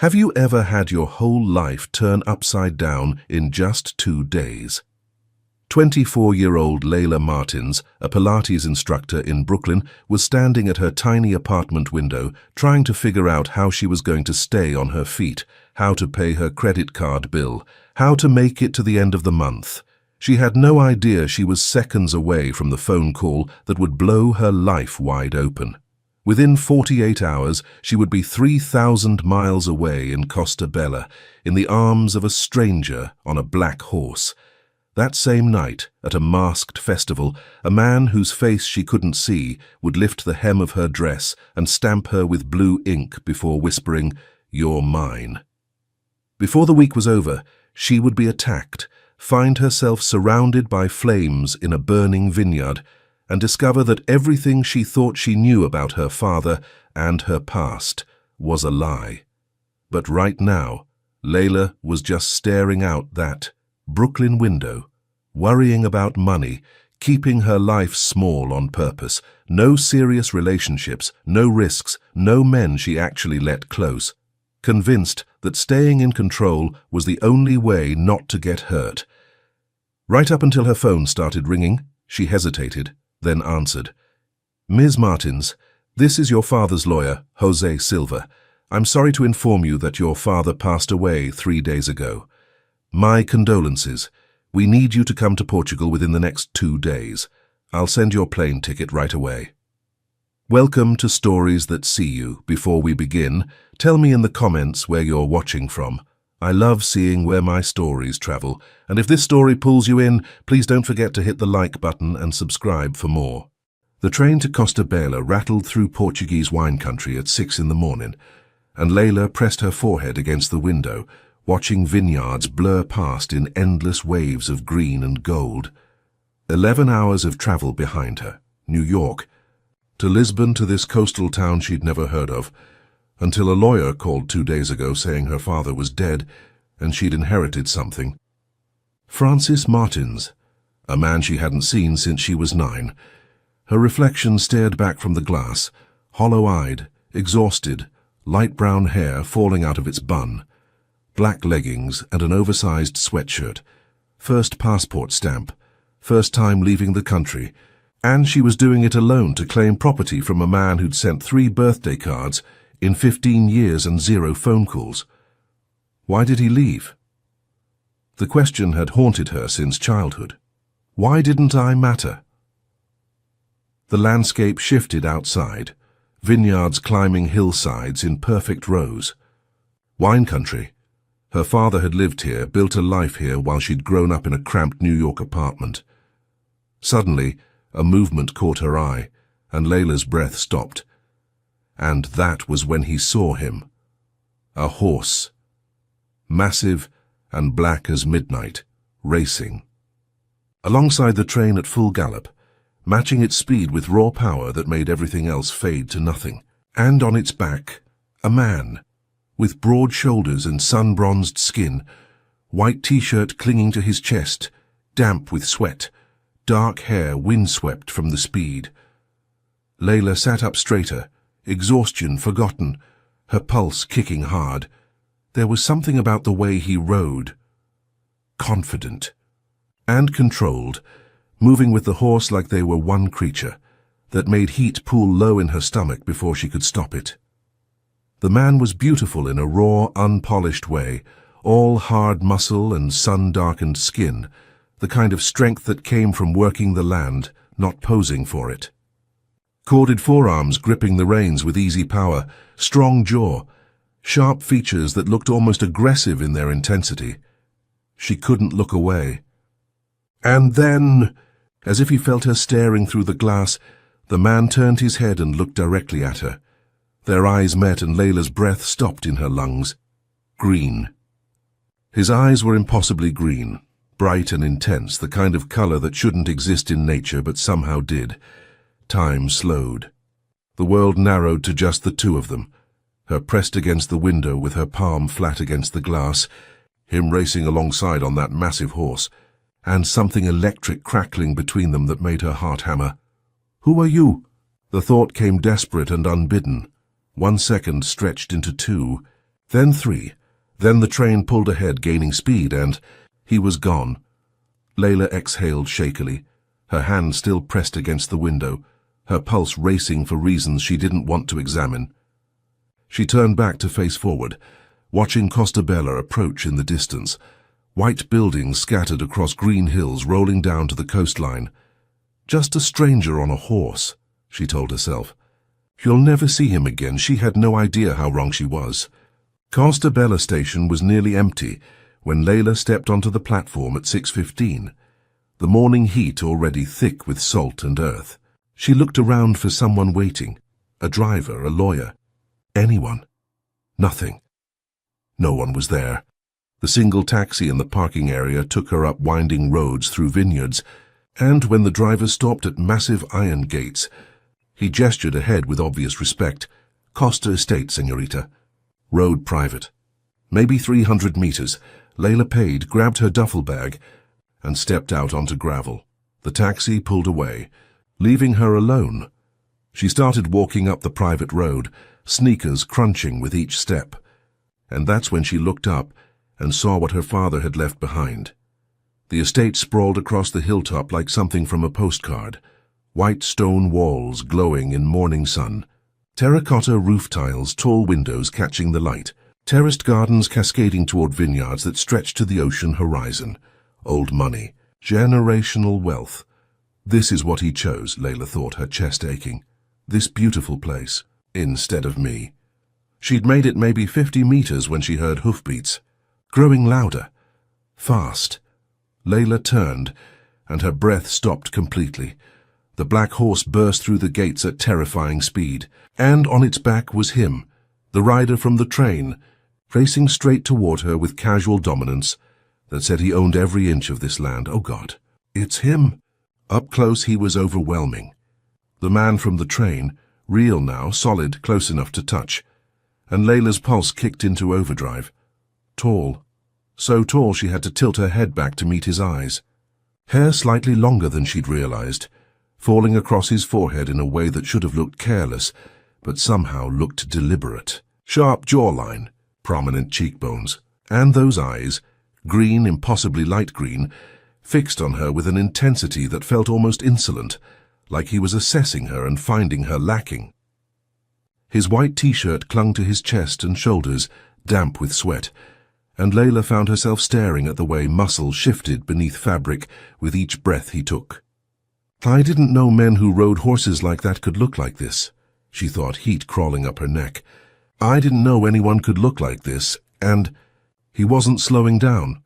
Have you ever had your whole life turn upside down in just 2 days? 24-year-old Layla Martins, a Pilates instructor in Brooklyn, was standing at her tiny apartment window trying to figure out how she was going to stay on her feet, how to pay her credit card bill, how to make it to the end of the month. She had no idea she was seconds away from the phone call that would blow her life wide open. Within 48 hours, she would be 3,000 miles away in Costa Bella, in the arms of a stranger on a black horse. That same night, at a masked festival, a man whose face she couldn't see would lift the hem of her dress and stamp her with blue ink before whispering, "You're mine." Before the week was over, she would be attacked, find herself surrounded by flames in a burning vineyard, and discover that everything she thought she knew about her father and her past was a lie. But right now, Layla was just staring out that Brooklyn window, worrying about money, keeping her life small on purpose, no serious relationships, no risks, no men she actually let close, convinced that staying in control was the only way not to get hurt. Right up until her phone started ringing, she hesitated, then answered. "Ms. Martins, this is your father's lawyer, Jose Silva. I'm sorry to inform you that your father passed away 3 days ago. My condolences. We need you to come to Portugal within the next 2 days. I'll send your plane ticket right away." Welcome to Stories That See You. Before we begin, tell me in the comments where you're watching from. I love seeing where my stories travel, and if this story pulls you in, please don't forget to hit the like button and subscribe for more. The train to Costa Bella rattled through Portuguese wine country at 6 in the morning, and Layla pressed her forehead against the window, watching vineyards blur past in endless waves of green and gold. 11 hours of travel behind her, New York, to Lisbon, to this coastal town she'd never heard of, until a lawyer called 2 days ago saying her father was dead and she'd inherited something. Francis Martins, a man she hadn't seen since she was 9. Her reflection stared back from the glass, hollow-eyed, exhausted, light brown hair falling out of its bun, black leggings and an oversized sweatshirt, first passport stamp, first time leaving the country, and she was doing it alone to claim property from a man who'd sent 3 birthday cards in 15 years and 0 phone calls. Why did he leave? The question had haunted her since childhood. Why didn't I matter? The landscape shifted outside, vineyards climbing hillsides in perfect rows. Wine country. Her father had lived here, built a life here while she'd grown up in a cramped New York apartment. Suddenly, a movement caught her eye, and Layla's breath stopped. And that was when he saw him. A horse, massive and black as midnight, racing. Alongside the train at full gallop, matching its speed with raw power that made everything else fade to nothing. And on its back, a man, with broad shoulders and sun-bronzed skin, white t-shirt clinging to his chest, damp with sweat, dark hair windswept from the speed. Layla sat up straighter, exhaustion forgotten, her pulse kicking hard. There was something about the way he rode. Confident and controlled, moving with the horse like they were one creature, that made heat pool low in her stomach before she could stop it. The man was beautiful in a raw, unpolished way, all hard muscle and sun-darkened skin, the kind of strength that came from working the land, not posing for it. Corded forearms gripping the reins with easy power, strong jaw, sharp features that looked almost aggressive in their intensity. She couldn't look away. And then, as if he felt her staring through the glass, the man turned his head and looked directly at her. Their eyes met and Layla's breath stopped in her lungs. Green. His eyes were impossibly green, bright and intense, the kind of color that shouldn't exist in nature but somehow did. Time slowed. The world narrowed to just the two of them, her pressed against the window with her palm flat against the glass, him racing alongside on that massive horse, and something electric crackling between them that made her heart hammer. "Who are you?" The thought came desperate and unbidden. 1 second stretched into 2. Then 3. Then the train pulled ahead, gaining speed, and he was gone. Layla exhaled shakily, her hand still pressed against the window, her pulse racing for reasons she didn't want to examine. She turned back to face forward, watching Costa Bella approach in the distance, white buildings scattered across green hills rolling down to the coastline. Just a stranger on a horse, she told herself. You'll never see him again. She had no idea how wrong she was. Costa Bella station was nearly empty when Layla stepped onto the platform at 6:15, the morning heat already thick with salt and earth. She looked around for someone waiting, a driver, a lawyer, anyone. Nothing. No one was there. The single taxi in the parking area took her up winding roads through vineyards, and when the driver stopped at massive iron gates, he gestured ahead with obvious respect. Costa Estate, señorita. Road private. Maybe 300 meters. Layla paid, grabbed her duffel bag, and stepped out onto gravel. The taxi pulled away, leaving her alone. She started walking up the private road, sneakers crunching with each step. And that's when she looked up and saw what her father had left behind. The estate sprawled across the hilltop like something from a postcard. White stone walls glowing in morning sun. Terracotta roof tiles, tall windows catching the light. Terraced gardens cascading toward vineyards that stretched to the ocean horizon. Old money. Generational wealth. This is what he chose, Layla thought, her chest aching. This beautiful place, instead of me. She'd made it maybe 50 meters when she heard hoofbeats. Growing louder. Fast. Layla turned, and her breath stopped completely. The black horse burst through the gates at terrifying speed, and on its back was him, the rider from the train, racing straight toward her with casual dominance that said he owned every inch of this land. Oh God, it's him! Up close he was overwhelming. The man from the train, real now, solid, close enough to touch, and Layla's pulse kicked into overdrive. Tall. So tall she had to tilt her head back to meet his eyes. Hair slightly longer than she'd realized, falling across his forehead in a way that should have looked careless, but somehow looked deliberate. Sharp jawline, prominent cheekbones, and those eyes, green, impossibly light green, fixed on her with an intensity that felt almost insolent, like he was assessing her and finding her lacking. His white t-shirt clung to his chest and shoulders, damp with sweat, and Layla found herself staring at the way muscle shifted beneath fabric with each breath he took. I didn't know men who rode horses like that could look like this, she thought, heat crawling up her neck. I didn't know anyone could look like this, and he wasn't slowing down.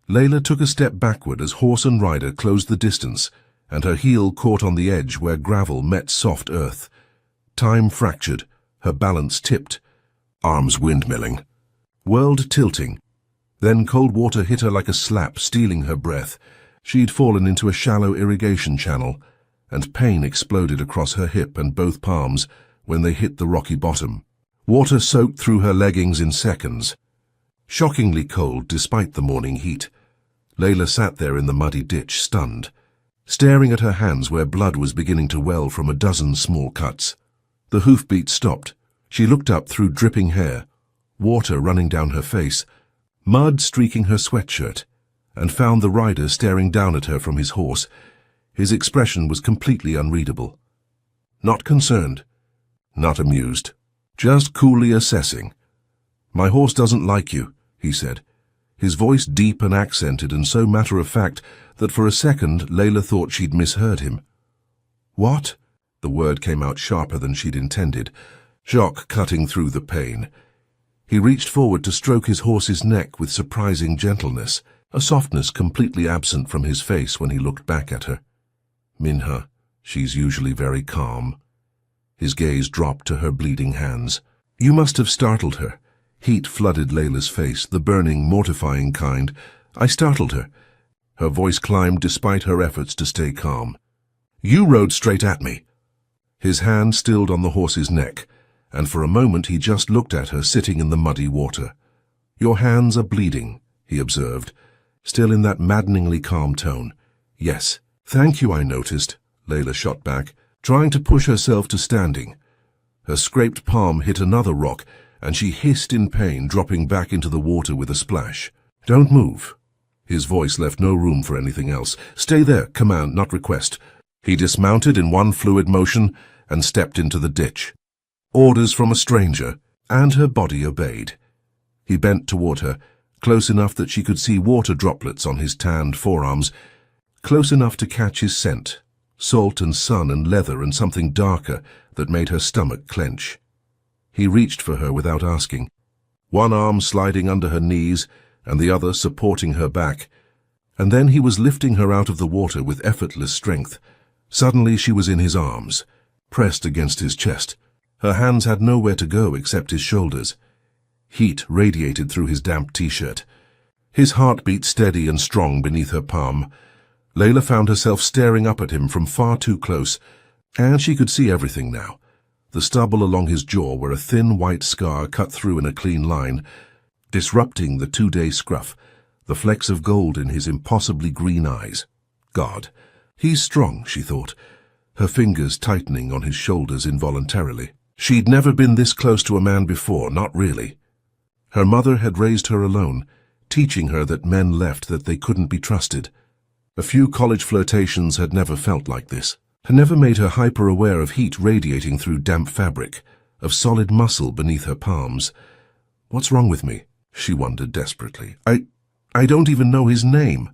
Layla took a step backward as horse and rider closed the distance, and her heel caught on the edge where gravel met soft earth. Time fractured, her balance tipped, arms windmilling. World tilting. Then cold water hit her like a slap, stealing her breath. She'd fallen into a shallow irrigation channel, and pain exploded across her hip and both palms when they hit the rocky bottom. Water soaked through her leggings in seconds. Shockingly cold despite the morning heat. Layla sat there in the muddy ditch, stunned, staring at her hands where blood was beginning to well from a dozen small cuts. The hoofbeat stopped. She looked up through dripping hair, water running down her face, mud streaking her sweatshirt, and found the rider staring down at her from his horse. His expression was completely unreadable. Not concerned, not amused, just coolly assessing. My horse doesn't like you, he said, his voice deep and accented and so matter-of-fact that for a second Layla thought she'd misheard him. What? The word came out sharper than she'd intended, shock cutting through the pain. He reached forward to stroke his horse's neck with surprising gentleness, a softness completely absent from his face when he looked back at her. Minha, she's usually very calm. His gaze dropped to her bleeding hands. You must have startled her. Heat flooded Layla's face, the burning, mortifying kind. I startled her. Her voice climbed despite her efforts to stay calm. You rode straight at me. His hand stilled on the horse's neck, and for a moment he just looked at her sitting in the muddy water. Your hands are bleeding, he observed, still in that maddeningly calm tone. Yes. Thank you, I noticed, Layla shot back, trying to push herself to standing. Her scraped palm hit another rock, and she hissed in pain, dropping back into the water with a splash. "Don't move." His voice left no room for anything else. "Stay there, command, not request." He dismounted in one fluid motion and stepped into the ditch. Orders from a stranger, and her body obeyed. He bent toward her, close enough that she could see water droplets on his tanned forearms, close enough to catch his scent, salt and sun and leather and something darker that made her stomach clench. He reached for her without asking, one arm sliding under her knees and the other supporting her back, and then he was lifting her out of the water with effortless strength. Suddenly she was in his arms, pressed against his chest. Her hands had nowhere to go except his shoulders. Heat radiated through his damp t-shirt. His heart beat steady and strong beneath her palm. Layla found herself staring up at him from far too close, and she could see everything now. The stubble along his jaw where a thin white scar cut through in a clean line, disrupting the two-day scruff, the flecks of gold in his impossibly green eyes. God, he's strong, she thought, her fingers tightening on his shoulders involuntarily. She'd never been this close to a man before, not really. Her mother had raised her alone, teaching her that men left, that they couldn't be trusted. A few college flirtations had never felt like this, had never made her hyper-aware of heat radiating through damp fabric, of solid muscle beneath her palms. What's wrong with me? She wondered desperately. I don't even know his name.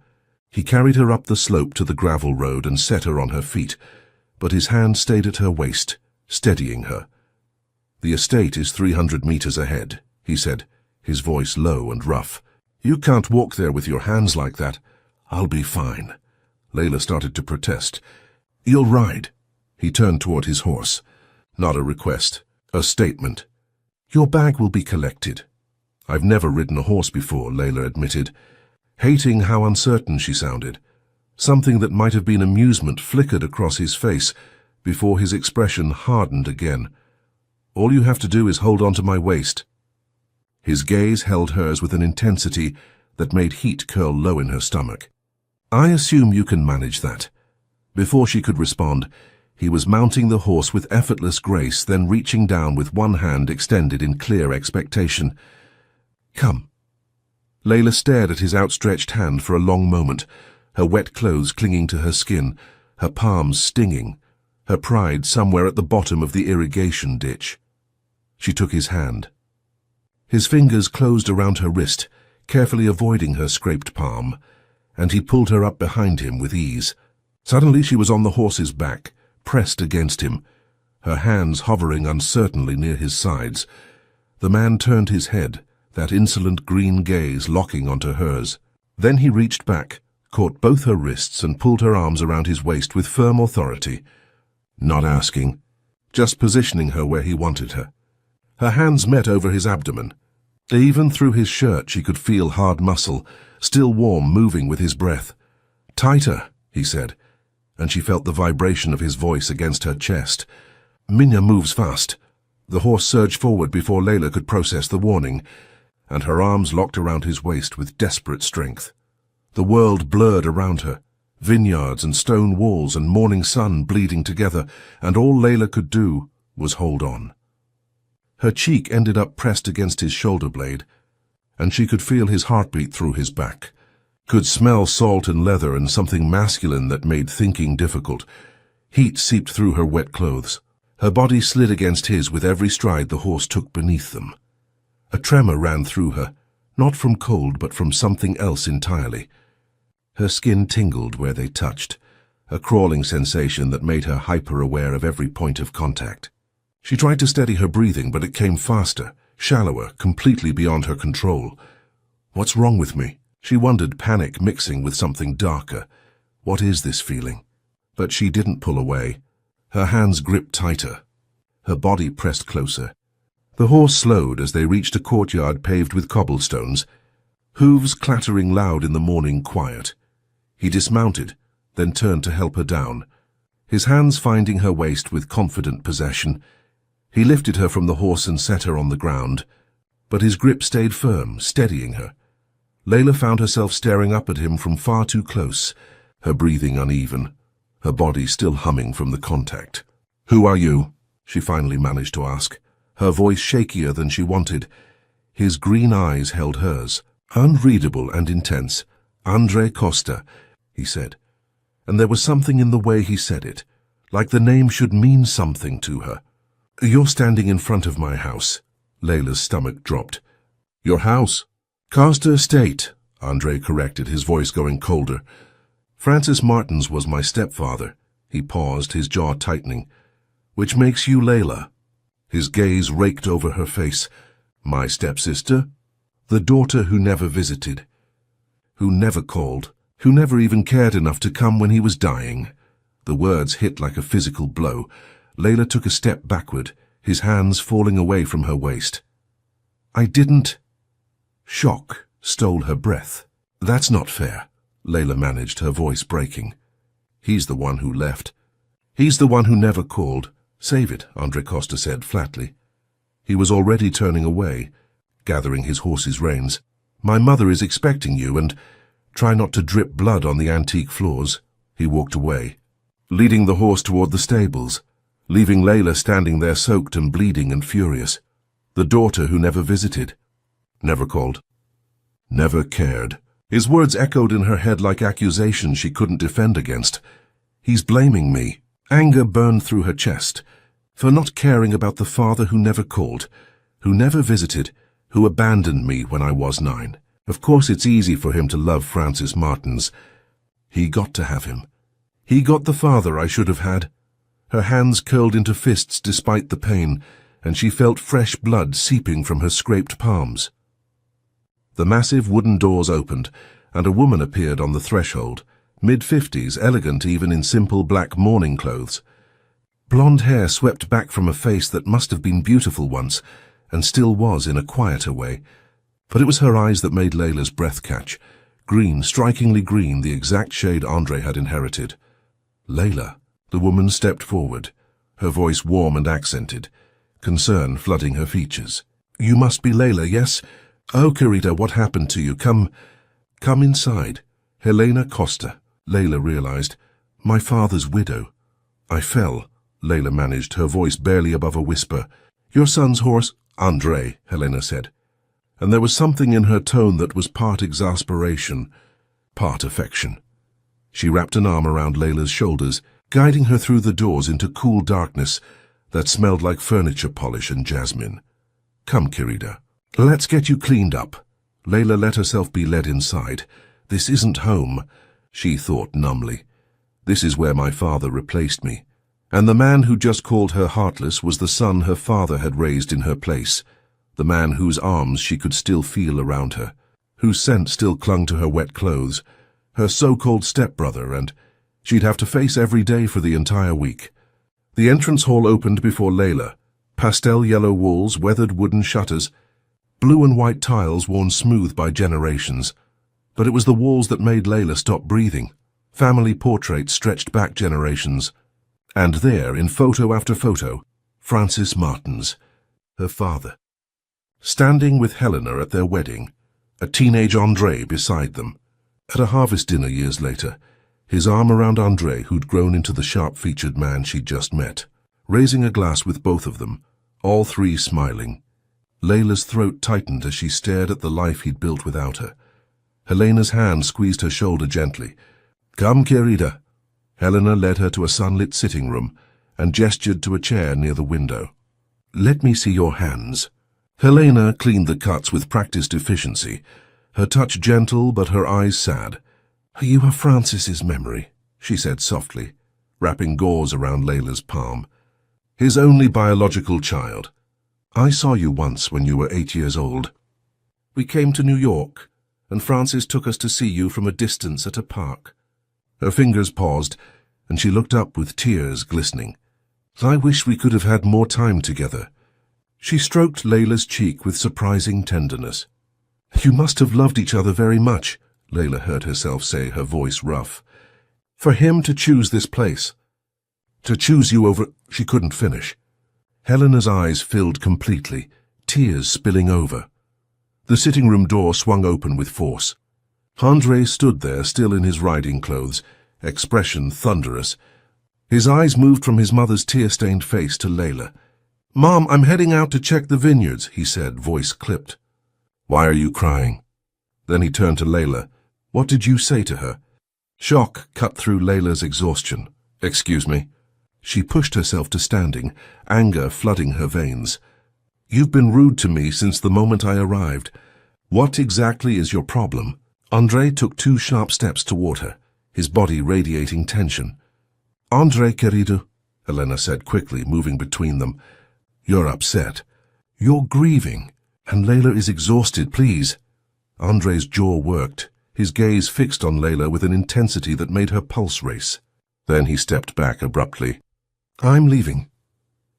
He carried her up the slope to the gravel road and set her on her feet, but his hand stayed at her waist, steadying her. "The estate is 300 meters ahead," he said, his voice low and rough. "You can't walk there with your hands like that." "I'll be fine." Layla started to protest. "You'll ride." He turned toward his horse. Not a request, a statement. "Your bag will be collected." "I've never ridden a horse before," Layla admitted, hating how uncertain she sounded. Something that might have been amusement flickered across his face before his expression hardened again. "All you have to do is hold on to my waist." His gaze held hers with an intensity that made heat curl low in her stomach. "I assume you can manage that." Before she could respond, he was mounting the horse with effortless grace, then reaching down with one hand extended in clear expectation. "Come." Layla stared at his outstretched hand for a long moment, her wet clothes clinging to her skin, her palms stinging, her pride somewhere at the bottom of the irrigation ditch. She took his hand. His fingers closed around her wrist, carefully avoiding her scraped palm, and he pulled her up behind him with ease. Suddenly she was on the horse's back, pressed against him, her hands hovering uncertainly near his sides. The man turned his head, that insolent green gaze locking onto hers. Then he reached back, caught both her wrists and pulled her arms around his waist with firm authority. Not asking, just positioning her where he wanted her. Her hands met over his abdomen. Even through his shirt she could feel hard muscle, still warm, moving with his breath. "Tighter," he said, and she felt the vibration of his voice against her chest. "Minya moves fast." The horse surged forward before Layla could process the warning, and her arms locked around his waist with desperate strength. The world blurred around her, vineyards and stone walls and morning sun bleeding together, and all Layla could do was hold on. Her cheek ended up pressed against his shoulder blade, and she could feel his heartbeat through his back, could smell salt and leather and something masculine that made thinking difficult. Heat seeped through her wet clothes. Her body slid against his with every stride the horse took beneath them. A tremor ran through her, not from cold but from something else entirely. Her skin tingled where they touched, a crawling sensation that made her hyper-aware of every point of contact. She tried to steady her breathing, but it came faster, shallower, completely beyond her control. "What's wrong with me?" She wondered, panic mixing with something darker. What is this feeling? But she didn't pull away. Her hands gripped tighter. Her body pressed closer. The horse slowed as they reached a courtyard paved with cobblestones, hooves clattering loud in the morning quiet. He dismounted, then turned to help her down, his hands finding her waist with confident possession. He lifted her from the horse and set her on the ground, but his grip stayed firm, steadying her. Layla found herself staring up at him from far too close, her breathing uneven, her body still humming from the contact. "Who are you?" she finally managed to ask. her voice shakier than she wanted. His green eyes held hers, unreadable and intense. "Andre Costa," he said. And there was something in the way he said it, like the name should mean something to her. "You're standing in front of my house." Layla's stomach dropped. "Your house?" "Costa Estate," Andre corrected, his voice going colder. "Francis Martins was my stepfather." He paused, his jaw tightening. "Which makes you Layla." His gaze raked over her face. "My stepsister?" "The daughter who never visited, who never called, who never even cared enough to come when he was dying." The words hit like a physical blow. Layla took a step backward, his hands falling away from her waist. "I didn't—" Shock stole her breath. "That's not fair," Layla managed, her voice breaking. "He's the one who left. He's the one who never called." "Save it," Andre Costa said flatly. He was already turning away, gathering his horse's reins. "My mother is expecting you, and try not to drip blood on the antique floors." He walked away, leading the horse toward the stables, leaving Layla standing there soaked and bleeding and furious. The daughter who never visited, never called, never cared. His words echoed in her head like accusations she couldn't defend against. "He's blaming me." Anger burned through her chest, for not caring about the father who never called, who never visited, who abandoned me when I was 9. Of course it's easy for him to love Francis Martins. He got to have him. He got the father I should have had. Her hands curled into fists despite the pain, and she felt fresh blood seeping from her scraped palms. The massive wooden doors opened, and a woman appeared on the threshold, mid-50s, elegant even in simple black mourning clothes. Blonde hair swept back from a face that must have been beautiful once, and still was in a quieter way. But it was her eyes that made Layla's breath catch. Green, strikingly green, the exact shade Andre had inherited. "Layla." The woman stepped forward, her voice warm and accented, concern flooding her features. "You must be Layla, yes? Oh, querida, what happened to you? Come inside." "Helena Costa," Layla realized. "My father's widow." "I fell," Layla managed, her voice barely above a whisper. "Your son's horse—" "Andre," Helena said. And there was something in her tone that was part exasperation, part affection. She wrapped an arm around Layla's shoulders, guiding her through the doors into cool darkness that smelled like furniture polish and jasmine. "Come, querida. Let's get you cleaned up." Layla let herself be led inside. "This isn't home," she thought numbly. "This is where my father replaced me." And the man who just called her heartless was the son her father had raised in her place, the man whose arms she could still feel around her, whose scent still clung to her wet clothes, her so-called stepbrother, and she'd have to face every day for the entire week. The entrance hall opened before Layla. Pastel yellow walls, weathered wooden shutters, blue and white tiles worn smooth by generations. But it was the walls that made Layla stop breathing. Family portraits stretched back generations. And there, in photo after photo, Francis Martins, her father, standing with Helena at their wedding, a teenage Andre beside them. At a harvest dinner years later, his arm around Andre, who'd grown into the sharp-featured man she'd just met, raising a glass with both of them, all three smiling. Layla's throat tightened as she stared at the life he'd built without her. Helena's hand squeezed her shoulder gently. "Come, querida." Helena led her to a sunlit sitting room and gestured to a chair near the window. "Let me see your hands." Helena cleaned the cuts with practiced efficiency, her touch gentle but her eyes sad. "You are Francis's memory," she said softly, wrapping gauze around Layla's palm. "His only biological child. I saw you once when you were 8 years old. We came to New York, and Francis took us to see you from a distance at a park." Her fingers paused, and she looked up with tears glistening. "I wish we could have had more time together." She stroked Layla's cheek with surprising tenderness. "You must have loved each other very much," Layla heard herself say, her voice rough. "For him to choose this place, to choose you over—" She couldn't finish. Helena's eyes filled completely, tears spilling over. The sitting room door swung open with force. Andre stood there, still in his riding clothes, expression thunderous. His eyes moved from his mother's tear-stained face to Layla. "Mom, I'm heading out to check the vineyards," he said, voice clipped. "Why are you crying?" Then he turned to Layla. "What did you say to her?" Shock cut through Layla's exhaustion. "Excuse me." She pushed herself to standing, anger flooding her veins. "You've been rude to me since the moment I arrived. What exactly is your problem?" André took 2 sharp steps toward her, his body radiating tension. "André, querido," Helena said quickly, moving between them. "You're upset. You're grieving. And Layla is exhausted, please." André's jaw worked, his gaze fixed on Layla with an intensity that made her pulse race. Then he stepped back abruptly. "I'm leaving."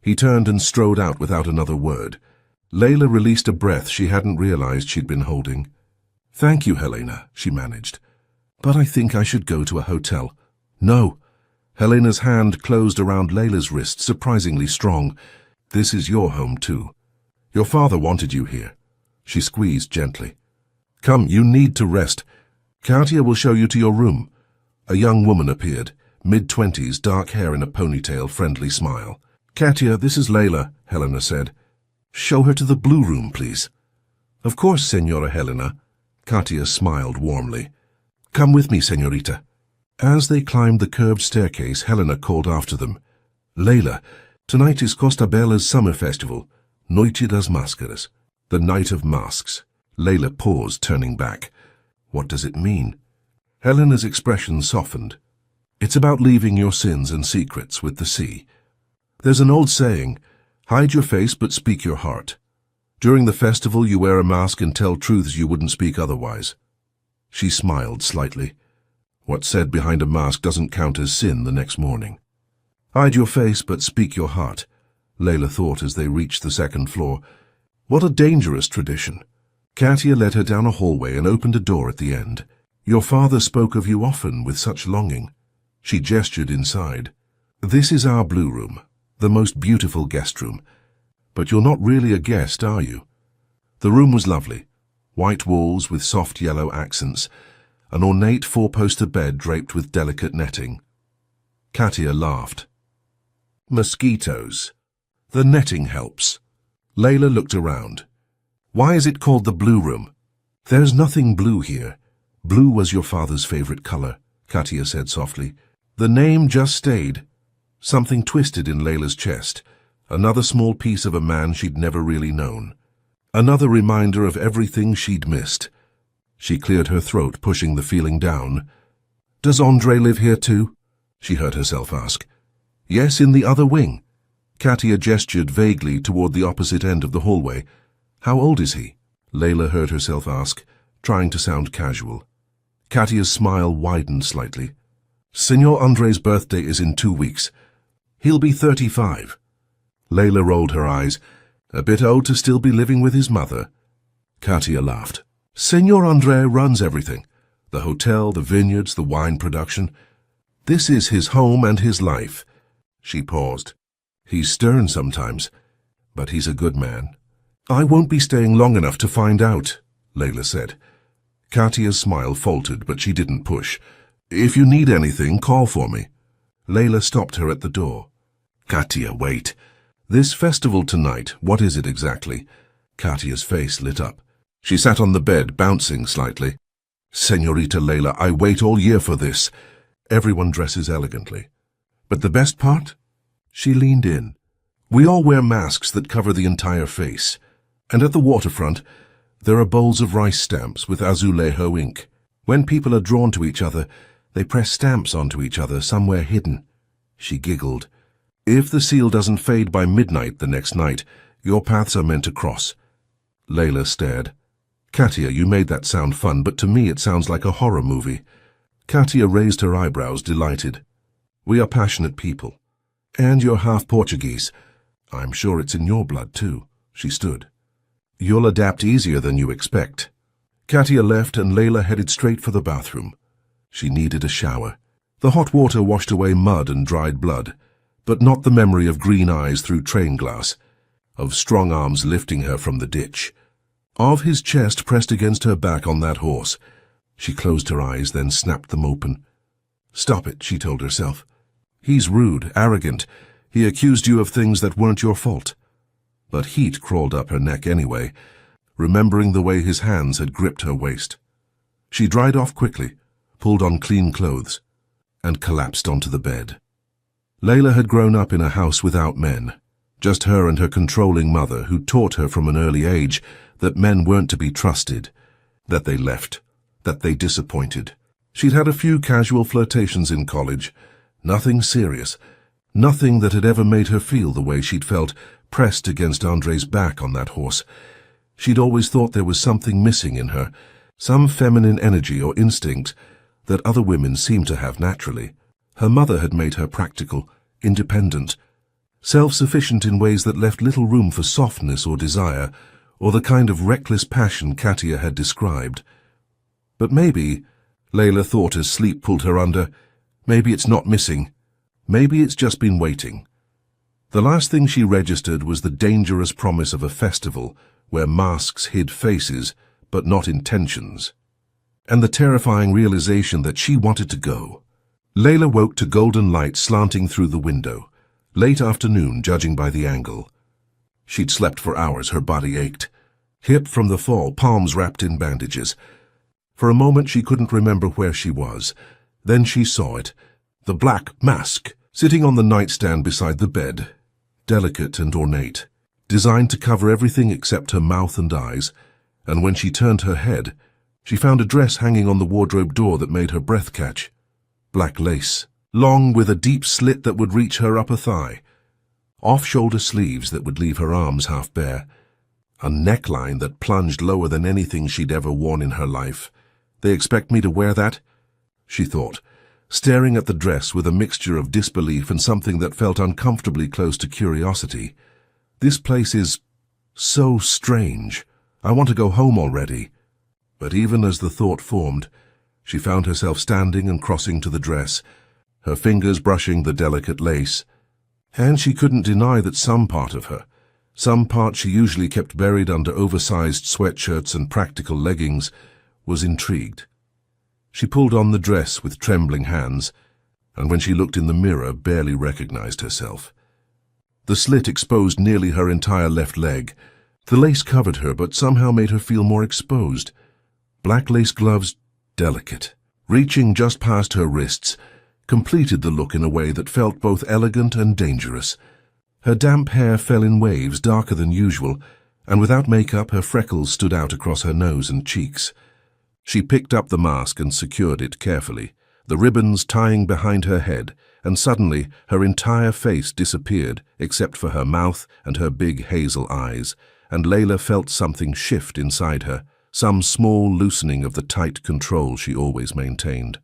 He turned and strode out without another word. Layla released a breath she hadn't realized she'd been holding. "Thank you, Helena," she managed. "But I think I should go to a hotel." "No." Helena's hand closed around Layla's wrist, surprisingly strong. "This is your home, too. Your father wanted you here." She squeezed gently. "Come, you need to rest. Katia will show you to your room." A young woman appeared, mid-20s, dark hair in a ponytail, friendly smile. "Katia, this is Layla," Helena said. "Show her to the blue room, please." "Of course, Senora Helena." Katia smiled warmly. "Come with me, señorita." As they climbed the curved staircase, Helena called after them. "Layla, tonight is Costa Bella's summer festival, Noite das Máscaras, the Night of Masks." Layla paused, turning back. "What does it mean?" Helena's expression softened. "It's about leaving your sins and secrets with the sea. There's an old saying, hide your face but speak your heart. During the festival you wear a mask and tell truths you wouldn't speak otherwise." She smiled slightly. What's said behind a mask doesn't count as sin the next morning. "Hide your face but speak your heart," Layla thought as they reached the 2nd floor. What a dangerous tradition. Katia led her down a hallway and opened a door at the end. "Your father spoke of you often with such longing." She gestured inside. "This is our blue room, the most beautiful guest room. But you're not really a guest, are you?" The room was lovely. White walls with soft yellow accents, an ornate 4-poster bed draped with delicate netting. Katia laughed. "Mosquitoes. The netting helps." Layla looked around. "Why is it called the blue room?" "There's nothing blue here. Blue was your father's favorite color," Katia said softly. The name just stayed. Something twisted in Layla's chest. Another small piece of a man she'd never really known. Another reminder of everything she'd missed. She cleared her throat, pushing the feeling down. "Does André live here too?" she heard herself ask. "Yes, in the other wing." Katia gestured vaguely toward the opposite end of the hallway. "How old is he?" Layla heard herself ask, trying to sound casual. Katia's smile widened slightly. "Senor André's birthday is in 2 weeks. He'll be 35. Layla rolled her eyes. "A bit old to still be living with his mother." Katia laughed. "Senor André runs everything. The hotel, the vineyards, the wine production. This is his home and his life." She paused. "He's stern sometimes, but he's a good man." "I won't be staying long enough to find out," Layla said. Katia's smile faltered, but she didn't push. "If you need anything, call for me." Layla stopped her at the door. "Katia, wait. This festival tonight, what is it exactly?" Katia's face lit up. She sat on the bed, bouncing slightly. "Señorita Layla, I wait all year for this. Everyone dresses elegantly. But the best part?" She leaned in. "We all wear masks that cover the entire face. And at the waterfront, there are bowls of rice stamps with azulejo ink. When people are drawn to each other, they press stamps onto each other somewhere hidden." She giggled. "If the seal doesn't fade by midnight the next night, your paths are meant to cross." Layla stared. "Katia, you made that sound fun, but to me it sounds like a horror movie." Katia raised her eyebrows, delighted. "We are passionate people. And you're half Portuguese. I'm sure it's in your blood, too." She stood. "You'll adapt easier than you expect." Katia left and Layla headed straight for the bathroom. She needed a shower. The hot water washed away mud and dried blood, but not the memory of green eyes through train glass, of strong arms lifting her from the ditch, of his chest pressed against her back on that horse. She closed her eyes, then snapped them open. "Stop it," she told herself. "He's rude, arrogant. He accused you of things that weren't your fault." but heat crawled up her neck anyway, remembering the way his hands had gripped her waist. She dried off quickly, pulled on clean clothes, and collapsed onto the bed. Layla had grown up in a house without men, just her and her controlling mother, who taught her from an early age that men weren't to be trusted, that they left, that they disappointed. She'd had a few casual flirtations in college, nothing serious, nothing that had ever made her feel the way she'd felt pressed against Andre's back on that horse. She'd always thought there was something missing in her, some feminine energy or instinct that other women seemed to have naturally. Her mother had made her practical, independent, self-sufficient in ways that left little room for softness or desire, or the kind of reckless passion Katia had described. But maybe, Layla thought as sleep pulled her under, maybe it's not missing. Maybe it's just been waiting. The last thing she registered was the dangerous promise of a festival where masks hid faces, but not intentions, and the terrifying realization that she wanted to go. Layla woke to golden light slanting through the window, late afternoon judging by the angle. She'd slept for hours, her body ached. Hip from the fall, palms wrapped in bandages. For a moment she couldn't remember where she was. Then she saw it, the black mask, sitting on the nightstand beside the bed, delicate and ornate, designed to cover everything except her mouth and eyes, and when she turned her head, she found a dress hanging on the wardrobe door that made her breath catch. Black lace, long with a deep slit that would reach her upper thigh, off-shoulder sleeves that would leave her arms half bare, a neckline that plunged lower than anything she'd ever worn in her life. They expect me to wear that? She thought, staring at the dress with a mixture of disbelief and something that felt uncomfortably close to curiosity. This place is so strange. I want to go home already. But even as the thought formed, she found herself standing and crossing to the dress, her fingers brushing the delicate lace. And she couldn't deny that some part of her, some part she usually kept buried under oversized sweatshirts and practical leggings, was intrigued. She pulled on the dress with trembling hands, and when she looked in the mirror, barely recognized herself. The slit exposed nearly her entire left leg. The lace covered her, but somehow made her feel more exposed. Black lace gloves, delicate, reaching just past her wrists, completed the look in a way that felt both elegant and dangerous. Her damp hair fell in waves darker than usual, and without makeup her freckles stood out across her nose and cheeks. She picked up the mask and secured it carefully, the ribbons tying behind her head, and suddenly her entire face disappeared except for her mouth and her big hazel eyes, and Layla felt something shift inside her, some small loosening of the tight control she always maintained.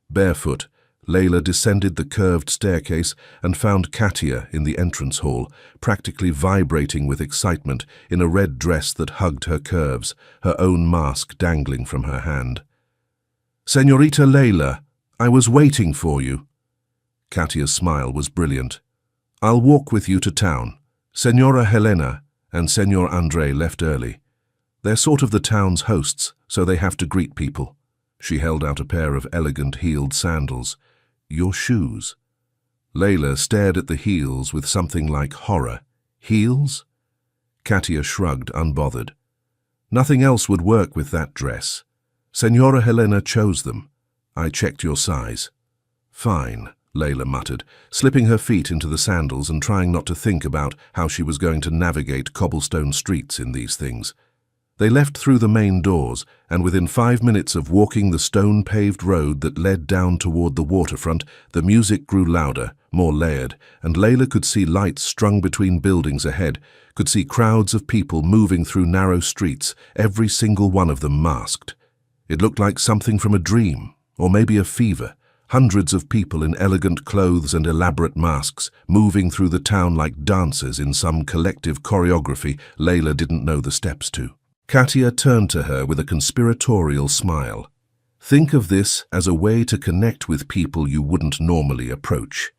Barefoot, Layla descended the curved staircase and found Katia in the entrance hall, practically vibrating with excitement in a red dress that hugged her curves, her own mask dangling from her hand. "Señorita Layla, I was waiting for you." Katia's smile was brilliant. "I'll walk with you to town. Señora Helena and Señor Andre left early. They're sort of the town's hosts, so they have to greet people." She held out a pair of elegant heeled sandals. "Your shoes." Layla stared at the heels with something like horror. Heels? Katia shrugged, unbothered. Nothing else would work with that dress. Señora Helena chose them. "I checked your size." "Fine," Layla muttered, slipping her feet into the sandals and trying not to think about how she was going to navigate cobblestone streets in these things. They left through the main doors, and within 5 minutes of walking the stone-paved road that led down toward the waterfront, the music grew louder, more layered, and Layla could see lights strung between buildings ahead, could see crowds of people moving through narrow streets, every single one of them masked. It looked like something from a dream, or maybe a fever. Hundreds of people in elegant clothes and elaborate masks, moving through the town like dancers in some collective choreography Layla didn't know the steps to. Katia turned to her with a conspiratorial smile. "Think of this as a way to connect with people you wouldn't normally approach.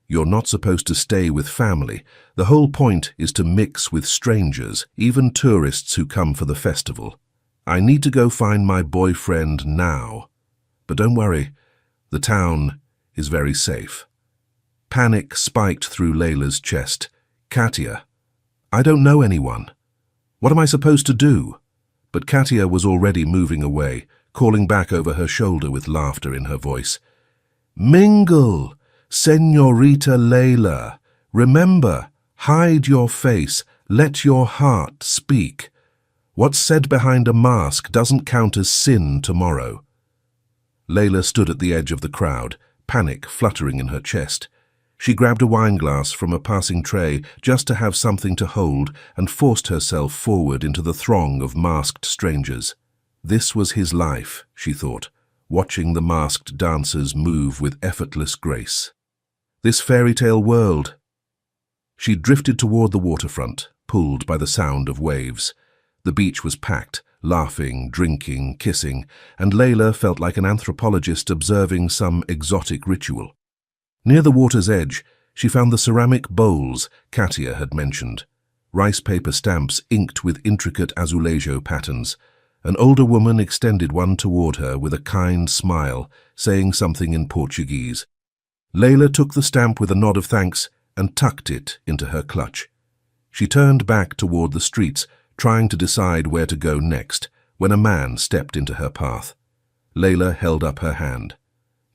You're not supposed to stay with family. The whole point is to mix with strangers, even tourists who come for the festival. I need to go find my boyfriend now. But don't worry, the town is very safe." Panic spiked through Layla's chest. "Katia, I don't know anyone. What am I supposed to do? But Katia was already moving away, calling back over her shoulder with laughter in her voice. Mingle, Señorita Layla. Remember, hide your face, let your heart speak. What's said behind a mask doesn't count as sin tomorrow. Layla stood at the edge of the crowd, panic fluttering in her chest. She grabbed a wineglass from a passing tray just to have something to hold and forced herself forward into the throng of masked strangers. This was his life, she thought, watching the masked dancers move with effortless grace. This fairy tale world. She drifted toward the waterfront, pulled by the sound of waves. The beach was packed, laughing, drinking, kissing, and Layla felt like an anthropologist observing some exotic ritual. Near the water's edge, she found the ceramic bowls Katia had mentioned, rice paper stamps inked with intricate azulejo patterns. An older woman extended one toward her with a kind smile, saying something in Portuguese. Layla took the stamp with a nod of thanks and tucked it into her clutch. She turned back toward the streets, trying to decide where to go next, when a man stepped into her path. Layla held up her hand.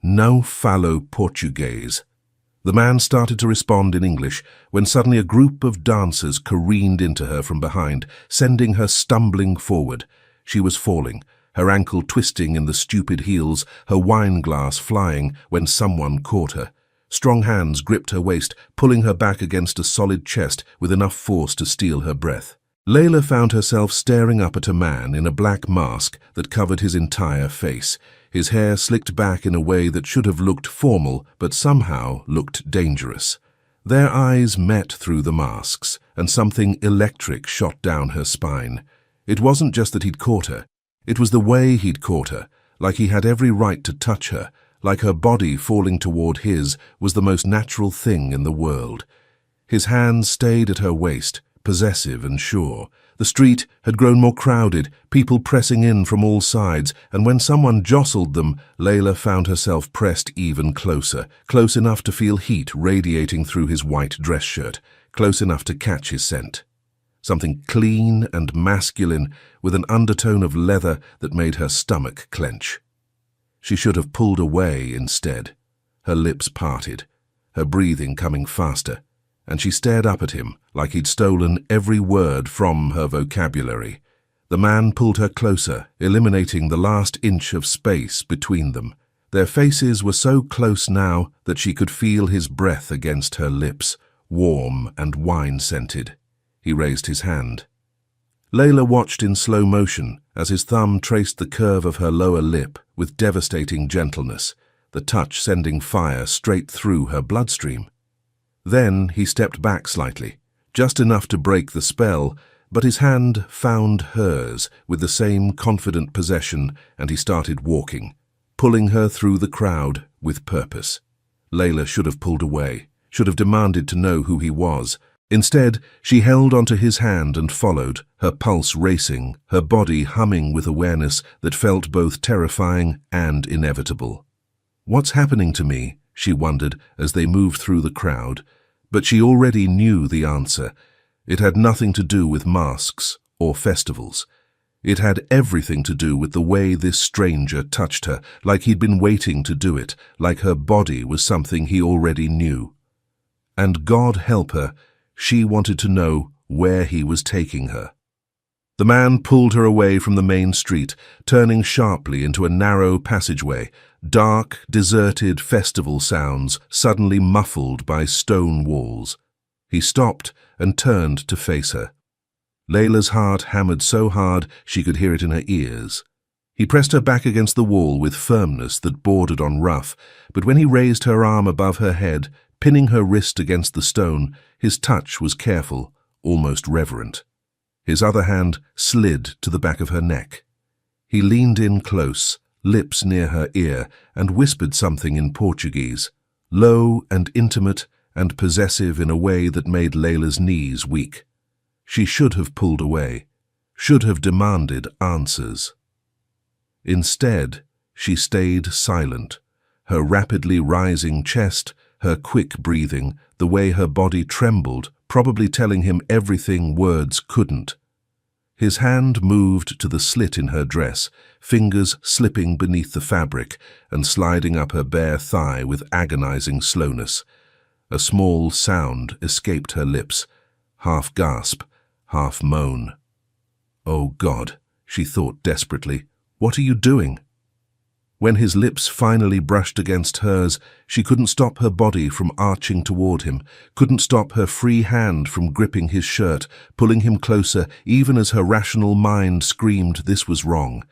"Não falo português." The man started to respond in English when suddenly a group of dancers careened into her from behind, sending her stumbling forward. She was falling, her ankle twisting in the stupid heels, her wineglass flying when someone caught her. Strong hands gripped her waist, pulling her back against a solid chest with enough force to steal her breath. Layla found herself staring up at a man in a black mask that covered his entire face. His hair slicked back in a way that should have looked formal, but somehow looked dangerous. Their eyes met through the masks, and something electric shot down her spine. It wasn't just that he'd caught her. It was the way he'd caught her, like he had every right to touch her, like her body falling toward his was the most natural thing in the world. His hands stayed at her waist, possessive and sure. The street had grown more crowded, people pressing in from all sides, and when someone jostled them, Layla found herself pressed even closer, close enough to feel heat radiating through his white dress shirt, close enough to catch his scent. Something clean and masculine with an undertone of leather that made her stomach clench. She should have pulled away instead, her lips parted, her breathing coming faster, and she stared up at him like he'd stolen every word from her vocabulary. The man pulled her closer, eliminating the last inch of space between them. Their faces were so close now that she could feel his breath against her lips, warm and wine-scented. He raised his hand. Layla watched in slow motion as his thumb traced the curve of her lower lip with devastating gentleness, the touch sending fire straight through her bloodstream. Then he stepped back slightly, just enough to break the spell, but his hand found hers with the same confident possession, and he started walking, pulling her through the crowd with purpose. Layla should have pulled away, should have demanded to know who he was. Instead, she held onto his hand and followed, her pulse racing, her body humming with awareness that felt both terrifying and inevitable. "What's happening to me?" she wondered as they moved through the crowd, but she already knew the answer. It had nothing to do with masks or festivals. It had everything to do with the way this stranger touched her, like he'd been waiting to do it, like her body was something he already knew. And God help her, she wanted to know where he was taking her. The man pulled her away from the main street, turning sharply into a narrow passageway, dark, deserted festival sounds suddenly muffled by stone walls. He stopped and turned to face her. Layla's heart hammered so hard she could hear it in her ears. He pressed her back against the wall with firmness that bordered on rough, but when he raised her arm above her head, pinning her wrist against the stone, his touch was careful, almost reverent. His other hand slid to the back of her neck. He leaned in close, lips near her ear, and whispered something in Portuguese, low and intimate and possessive in a way that made Layla's knees weak. She should have pulled away, should have demanded answers. Instead, she stayed silent, her rapidly rising chest, her quick breathing, the way her body trembled, probably telling him everything words couldn't. His hand moved to the slit in her dress, fingers slipping beneath the fabric and sliding up her bare thigh with agonizing slowness. A small sound escaped her lips, half gasp, half moan. "Oh God," she thought desperately, "what are you doing?" When his lips finally brushed against hers, she couldn't stop her body from arching toward him, couldn't stop her free hand from gripping his shirt, pulling him closer, even as her rational mind screamed this was wrong.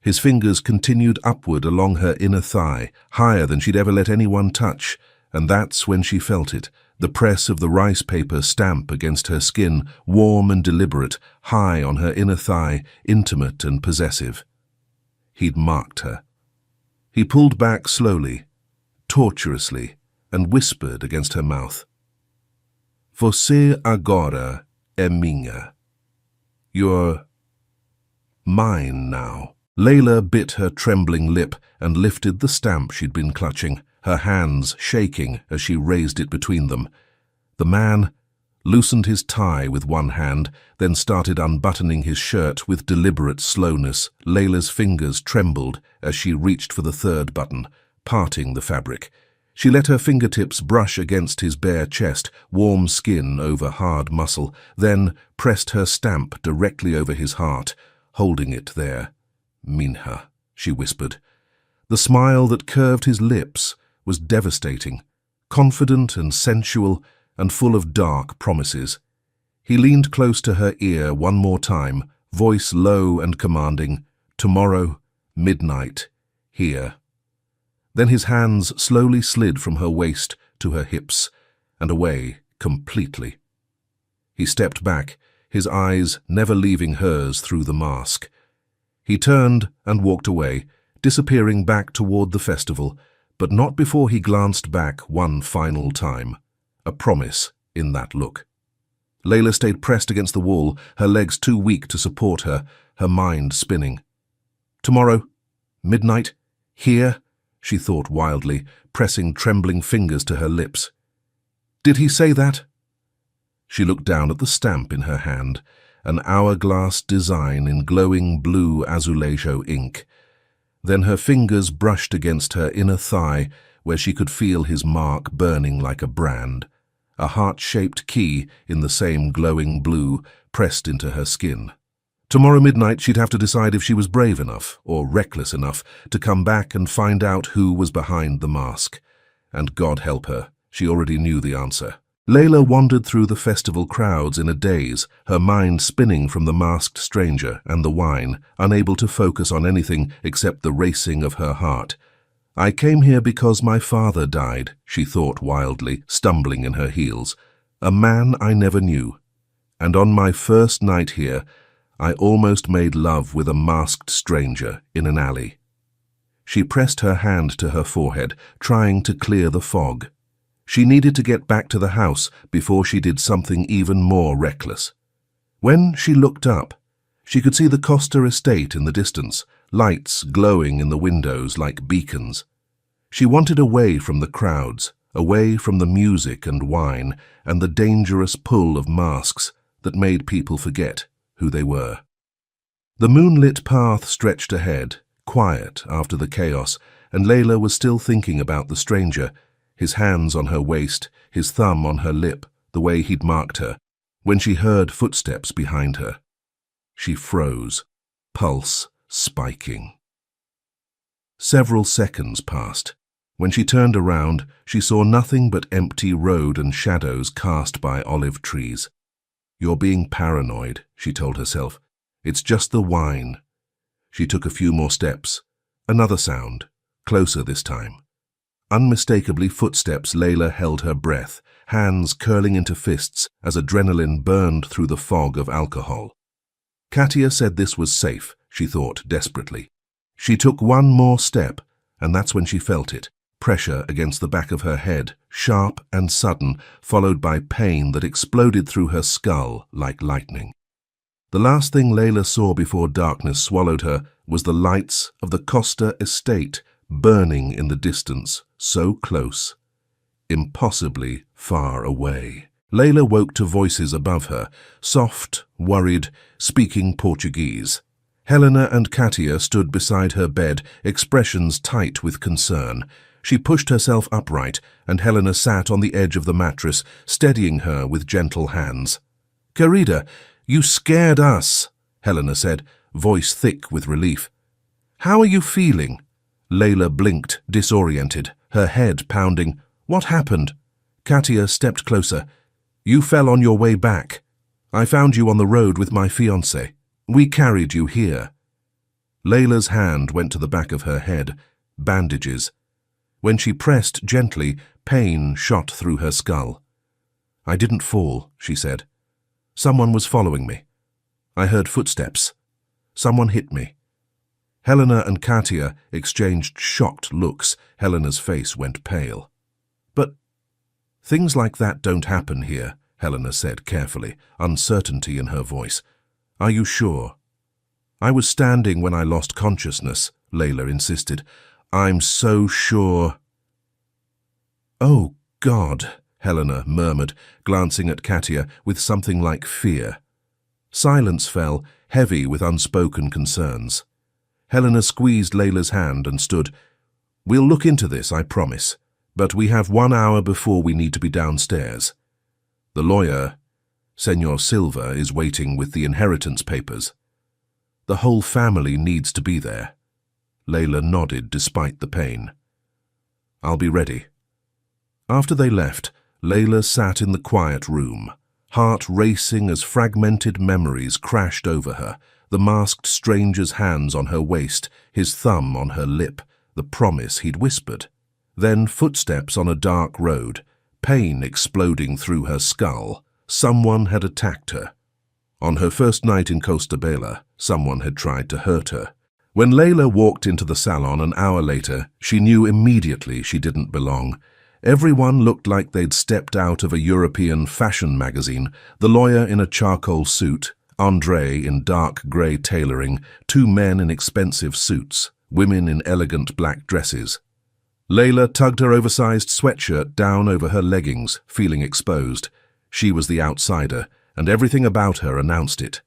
His fingers continued upward along her inner thigh, higher than she'd ever let anyone touch, and that's when she felt it, the press of the rice paper stamp against her skin, warm and deliberate, high on her inner thigh, intimate and possessive. He'd marked her. He pulled back slowly, tortuously, and whispered against her mouth. "Você agora é minha. You're mine now." Layla bit her trembling lip and lifted the stamp she'd been clutching, her hands shaking as she raised it between them. The man loosened his tie with one hand, then started unbuttoning his shirt with deliberate slowness. Layla's fingers trembled as she reached for the third button, parting the fabric. She let her fingertips brush against his bare chest, warm skin over hard muscle, then pressed her stamp directly over his heart, holding it there. "Minha," she whispered. The smile that curved his lips was devastating, confident and sensual, and full of dark promises. He leaned close to her ear one more time, voice low and commanding, "Tomorrow, midnight, here." Then his hands slowly slid from her waist to her hips, and away completely. He stepped back, his eyes never leaving hers through the mask. He turned and walked away, disappearing back toward the festival, but not before he glanced back one final time. A promise in that look. Layla stayed pressed against the wall, her legs too weak to support her, her mind spinning. "Tomorrow, midnight, here," she thought wildly, pressing trembling fingers to her lips. "Did he say that?" She looked down at the stamp in her hand, an hourglass design in glowing blue azulejo ink. Then her fingers brushed against her inner thigh, where she could feel his mark burning like a brand, a heart-shaped key in the same glowing blue pressed into her skin. Tomorrow midnight she'd have to decide if she was brave enough, or reckless enough, to come back and find out who was behind the mask. And God help her, she already knew the answer. Layla wandered through the festival crowds in a daze, her mind spinning from the masked stranger and the wine, unable to focus on anything except the racing of her heart. "I came here because my father died," she thought wildly, stumbling in her heels. "A man I never knew. And on my first night here, I almost made love with a masked stranger in an alley." She pressed her hand to her forehead, trying to clear the fog. She needed to get back to the house before she did something even more reckless. When she looked up, she could see the Costa estate in the distance, lights glowing in the windows like beacons. She wanted away from the crowds, away from the music and wine and the dangerous pull of masks that made people forget who they were. The moonlit path stretched ahead, quiet after the chaos, and Layla was still thinking about the stranger, his hands on her waist, his thumb on her lip, the way he'd marked her, when she heard footsteps behind her. She froze, pulse spiking. Several seconds passed. When she turned around, she saw nothing but empty road and shadows cast by olive trees. "You're being paranoid," she told herself. "It's just the wine." She took a few more steps. Another sound, closer this time. Unmistakably footsteps. Layla held her breath, hands curling into fists as adrenaline burned through the fog of alcohol. Katia said this was safe, she thought desperately. She took one more step, and that's when she felt it, pressure against the back of her head, sharp and sudden, followed by pain that exploded through her skull like lightning. The last thing Layla saw before darkness swallowed her was the lights of the Costa estate burning in the distance, so close. impossibly far away. Layla woke to voices above her, soft, worried, speaking Portuguese. Helena and Katia stood beside her bed, expressions tight with concern. She pushed herself upright, and Helena sat on the edge of the mattress, steadying her with gentle hands. "Querida, you scared us," Helena said, voice thick with relief. "How are you feeling?" Layla blinked, disoriented, her head pounding. "What happened?" Katia stepped closer. "You fell on your way back. I found you on the road with my fiancé. We carried you here." Layla's hand went to the back of her head, bandages. When she pressed gently, pain shot through her skull. "I didn't fall," she said. "Someone was following me. I heard footsteps. Someone hit me." Helena and Katia exchanged shocked looks. Helena's face went pale. "But things like that don't happen here," Helena said carefully, uncertainty in her voice. "Are you sure?" "I was standing when I lost consciousness," Layla insisted. "I'm so sure." "Oh, God," Helena murmured, glancing at Katia with something like fear. Silence fell, heavy with unspoken concerns. Helena squeezed Layla's hand and stood. "We'll look into this, I promise, but we have 1 hour before we need to be downstairs. The lawyer, Senor Silva, is waiting with the inheritance papers. The whole family needs to be there." Layla nodded despite the pain. "I'll be ready." After they left, Layla sat in the quiet room, heart racing as fragmented memories crashed over her, the masked stranger's hands on her waist, his thumb on her lip, the promise he'd whispered. Then footsteps on a dark road, pain exploding through her skull. Someone had attacked her. On her first night in Costa Bella, someone had tried to hurt her. When Layla walked into the salon an hour later, she knew immediately she didn't belong. Everyone looked like they'd stepped out of a European fashion magazine, the lawyer in a charcoal suit, André in dark grey tailoring, 2 men in expensive suits, women in elegant black dresses. Layla tugged her oversized sweatshirt down over her leggings, feeling exposed. She was the outsider, and everything about her announced it.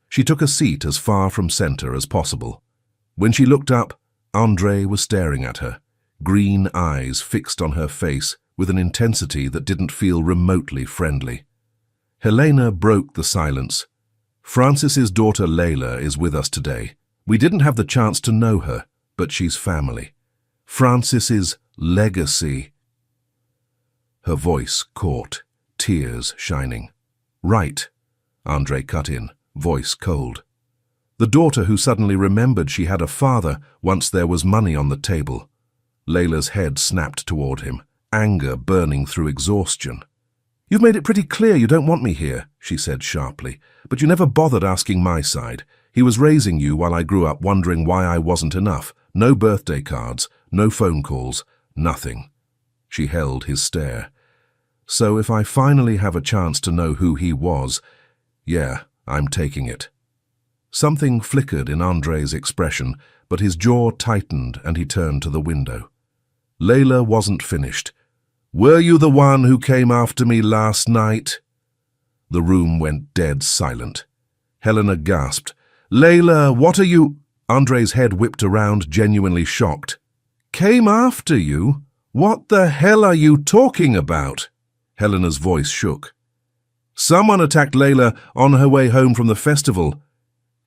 She took a seat as far from center as possible. When she looked up, André was staring at her, green eyes fixed on her face with an intensity that didn't feel remotely friendly. Helena broke the silence. "Francis's daughter Layla is with us today. We didn't have the chance to know her, but she's family. Francis's legacy." Her voice caught, tears shining. "Right," André cut in, voice cold. "The daughter who suddenly remembered she had a father once there was money on the table." Layla's head snapped toward him, anger burning through exhaustion. "You've made it pretty clear you don't want me here," she said sharply, "but you never bothered asking my side. He was raising you while I grew up, wondering why I wasn't enough. No birthday cards, no phone calls, nothing." She held his stare. "So if I finally have a chance to know who he was, yeah, I'm taking it." Something flickered in André's expression, but his jaw tightened and he turned to the window. Layla wasn't finished. "Were you the one who came after me last night?" The room went dead silent. Helena gasped. "Layla, what are you—" André's head whipped around, genuinely shocked. "Came after you? What the hell are you talking about?" Helena's voice shook. "Someone attacked Layla on her way home from the festival.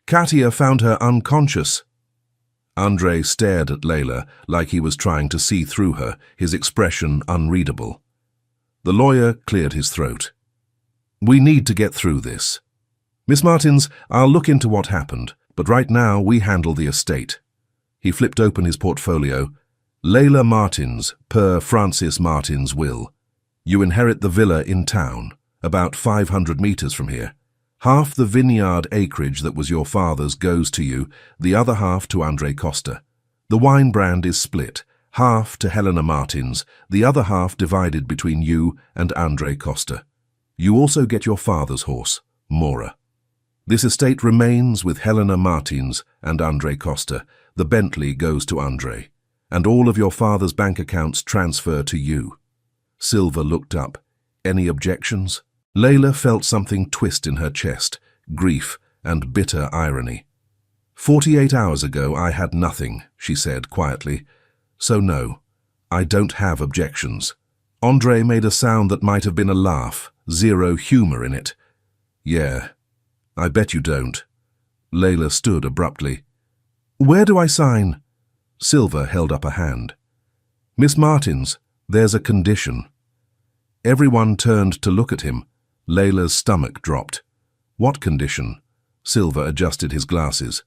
Katia found her unconscious." André stared at Layla like he was trying to see through her, his expression unreadable. The lawyer cleared his throat. "We need to get through this. Miss Martins, I'll look into what happened, but right now we handle the estate." He flipped open his portfolio. "Layla Martins, per Francis Martins' will. You inherit the villa in town, about 500 meters from here. Half the vineyard acreage that was your father's goes to you, the other half to André Costa. The wine brand is split, half to Helena Martins, the other half divided between you and André Costa. You also get your father's horse, Mora. This estate remains with Helena Martins and André Costa. The Bentley goes to André, and all of your father's bank accounts transfer to you. Silver looked up. Any objections? Layla felt something twist in her chest, grief and bitter irony. 48 hours ago I had nothing, she said quietly. So no, I don't have objections. Andre made a sound that might have been a laugh, zero humor in it. Yeah, I bet you don't. Layla stood abruptly. Where do I sign? Silver held up a hand. Miss Martins, there's a condition. Everyone turned to look at him. Layla's stomach dropped. What condition? Silver adjusted his glasses.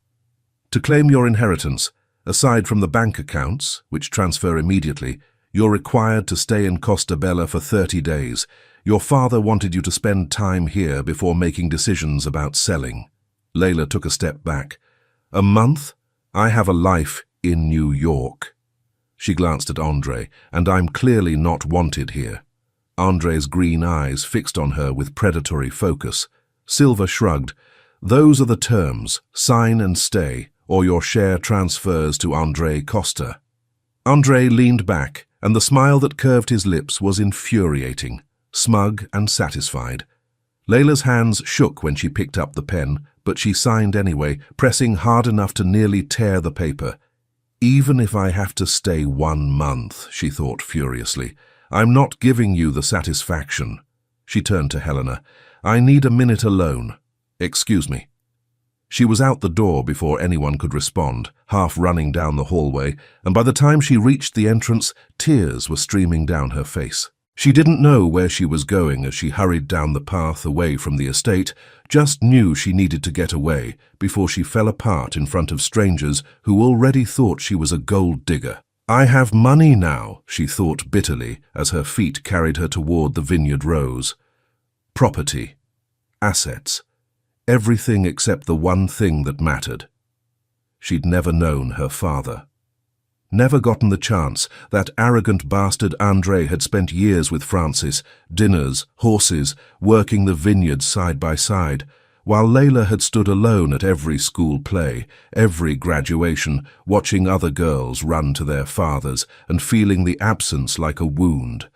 To claim your inheritance, aside from the bank accounts, which transfer immediately, you're required to stay in Costa Bella for 30 days. Your father wanted you to spend time here before making decisions about selling. Layla took a step back. A month? I have a life in New York. She glanced at Andre, and I'm clearly not wanted here. Andre's green eyes fixed on her with predatory focus. Silver shrugged. Those are the terms. Sign and stay, or your share transfers to Andre Costa. Andre leaned back, and the smile that curved his lips was infuriating, smug and satisfied. Layla's hands shook when she picked up the pen, but she signed anyway, pressing hard enough to nearly tear the paper. Even if I have to stay 1 month, she thought furiously, I'm not giving you the satisfaction. She turned to Helena. I need a minute alone. Excuse me. She was out the door before anyone could respond, half running down the hallway, and by the time she reached the entrance, tears were streaming down her face. She didn't know where she was going as she hurried down the path away from the estate, just knew she needed to get away before she fell apart in front of strangers who already thought she was a gold digger. I have money now, she thought bitterly as her feet carried her toward the vineyard rows. Property. Assets. Everything except the one thing that mattered. She'd never known her father. Never gotten the chance. That arrogant bastard Andre had spent years with Francis, dinners, horses, working the vineyards side by side, while Layla had stood alone at every school play, every graduation, watching other girls run to their fathers and feeling the absence like a wound.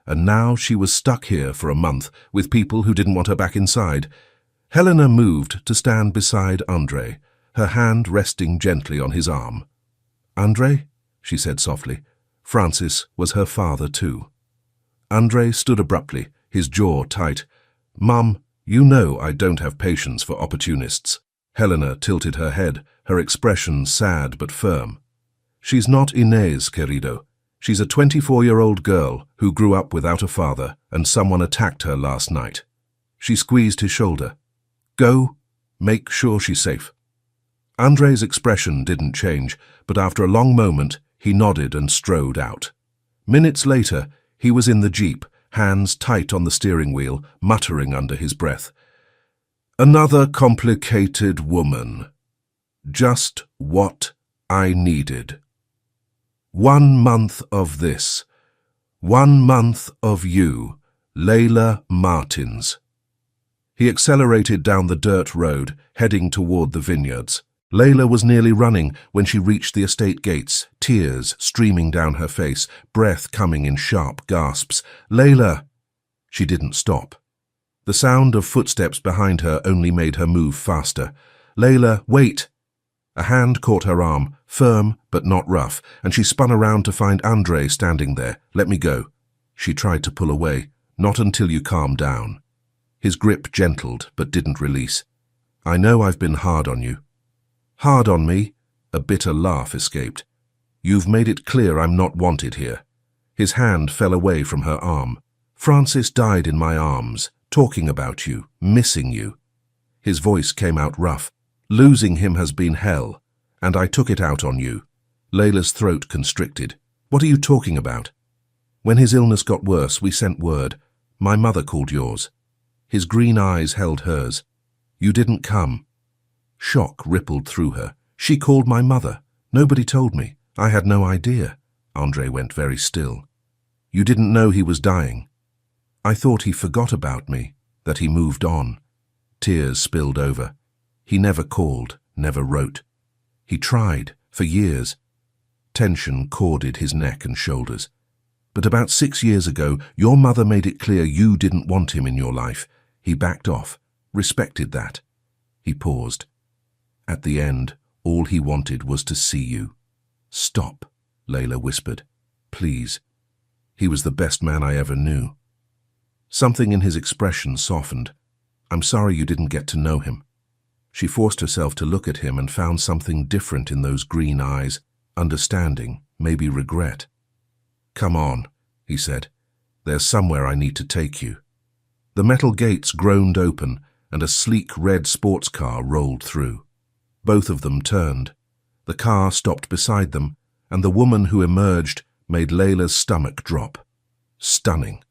And now she was stuck here for a month with people who didn't want her back inside. Helena moved to stand beside Andre, her hand resting gently on his arm. Andre? She said softly. Francis was her father too. Andre stood abruptly, his jaw tight. Mum, you know I don't have patience for opportunists. Helena tilted her head, her expression sad but firm. She's not Inez, querido. She's a 24-year-old girl who grew up without a father, and someone attacked her last night. She squeezed his shoulder. Go, make sure she's safe. Andre's expression didn't change, but after a long moment, he nodded and strode out. Minutes later, he was in the jeep, hands tight on the steering wheel, muttering under his breath. Another complicated woman. Just what I needed. 1 month of this. 1 month of you, Layla Martins. He accelerated down the dirt road, heading toward the vineyards. Layla was nearly running when she reached the estate gates, tears streaming down her face, breath coming in sharp gasps. Layla! She didn't stop. The sound of footsteps behind her only made her move faster. Layla, wait! A hand caught her arm, firm but not rough, and she spun around to find Andre standing there. Let me go. She tried to pull away. Not until you calm down. His grip gentled but didn't release. I know I've been hard on you. Hard on me? A bitter laugh escaped. You've made it clear I'm not wanted here. His hand fell away from her arm. Francis died in my arms, talking about you, missing you. His voice came out rough. Losing him has been hell, and I took it out on you. Layla's throat constricted. What are you talking about? When his illness got worse, we sent word. My mother called yours. His green eyes held hers. You didn't come. Shock rippled through her. She called my mother. Nobody told me. I had no idea. Andre went very still. You didn't know he was dying. I thought he forgot about me, that he moved on. Tears spilled over. He never called, never wrote. He tried, for years. Tension corded his neck and shoulders. But about 6 years ago, your mother made it clear you didn't want him in your life. He backed off, respected that. He paused. At the end, all he wanted was to see you. Stop, Layla whispered. Please. He was the best man I ever knew. Something in his expression softened. I'm sorry you didn't get to know him. She forced herself to look at him and found something different in those green eyes, understanding, maybe regret. Come on, he said. There's somewhere I need to take you. The metal gates groaned open and a sleek red sports car rolled through. Both of them turned. The car stopped beside them, and the woman who emerged made Layla's stomach drop. Stunning.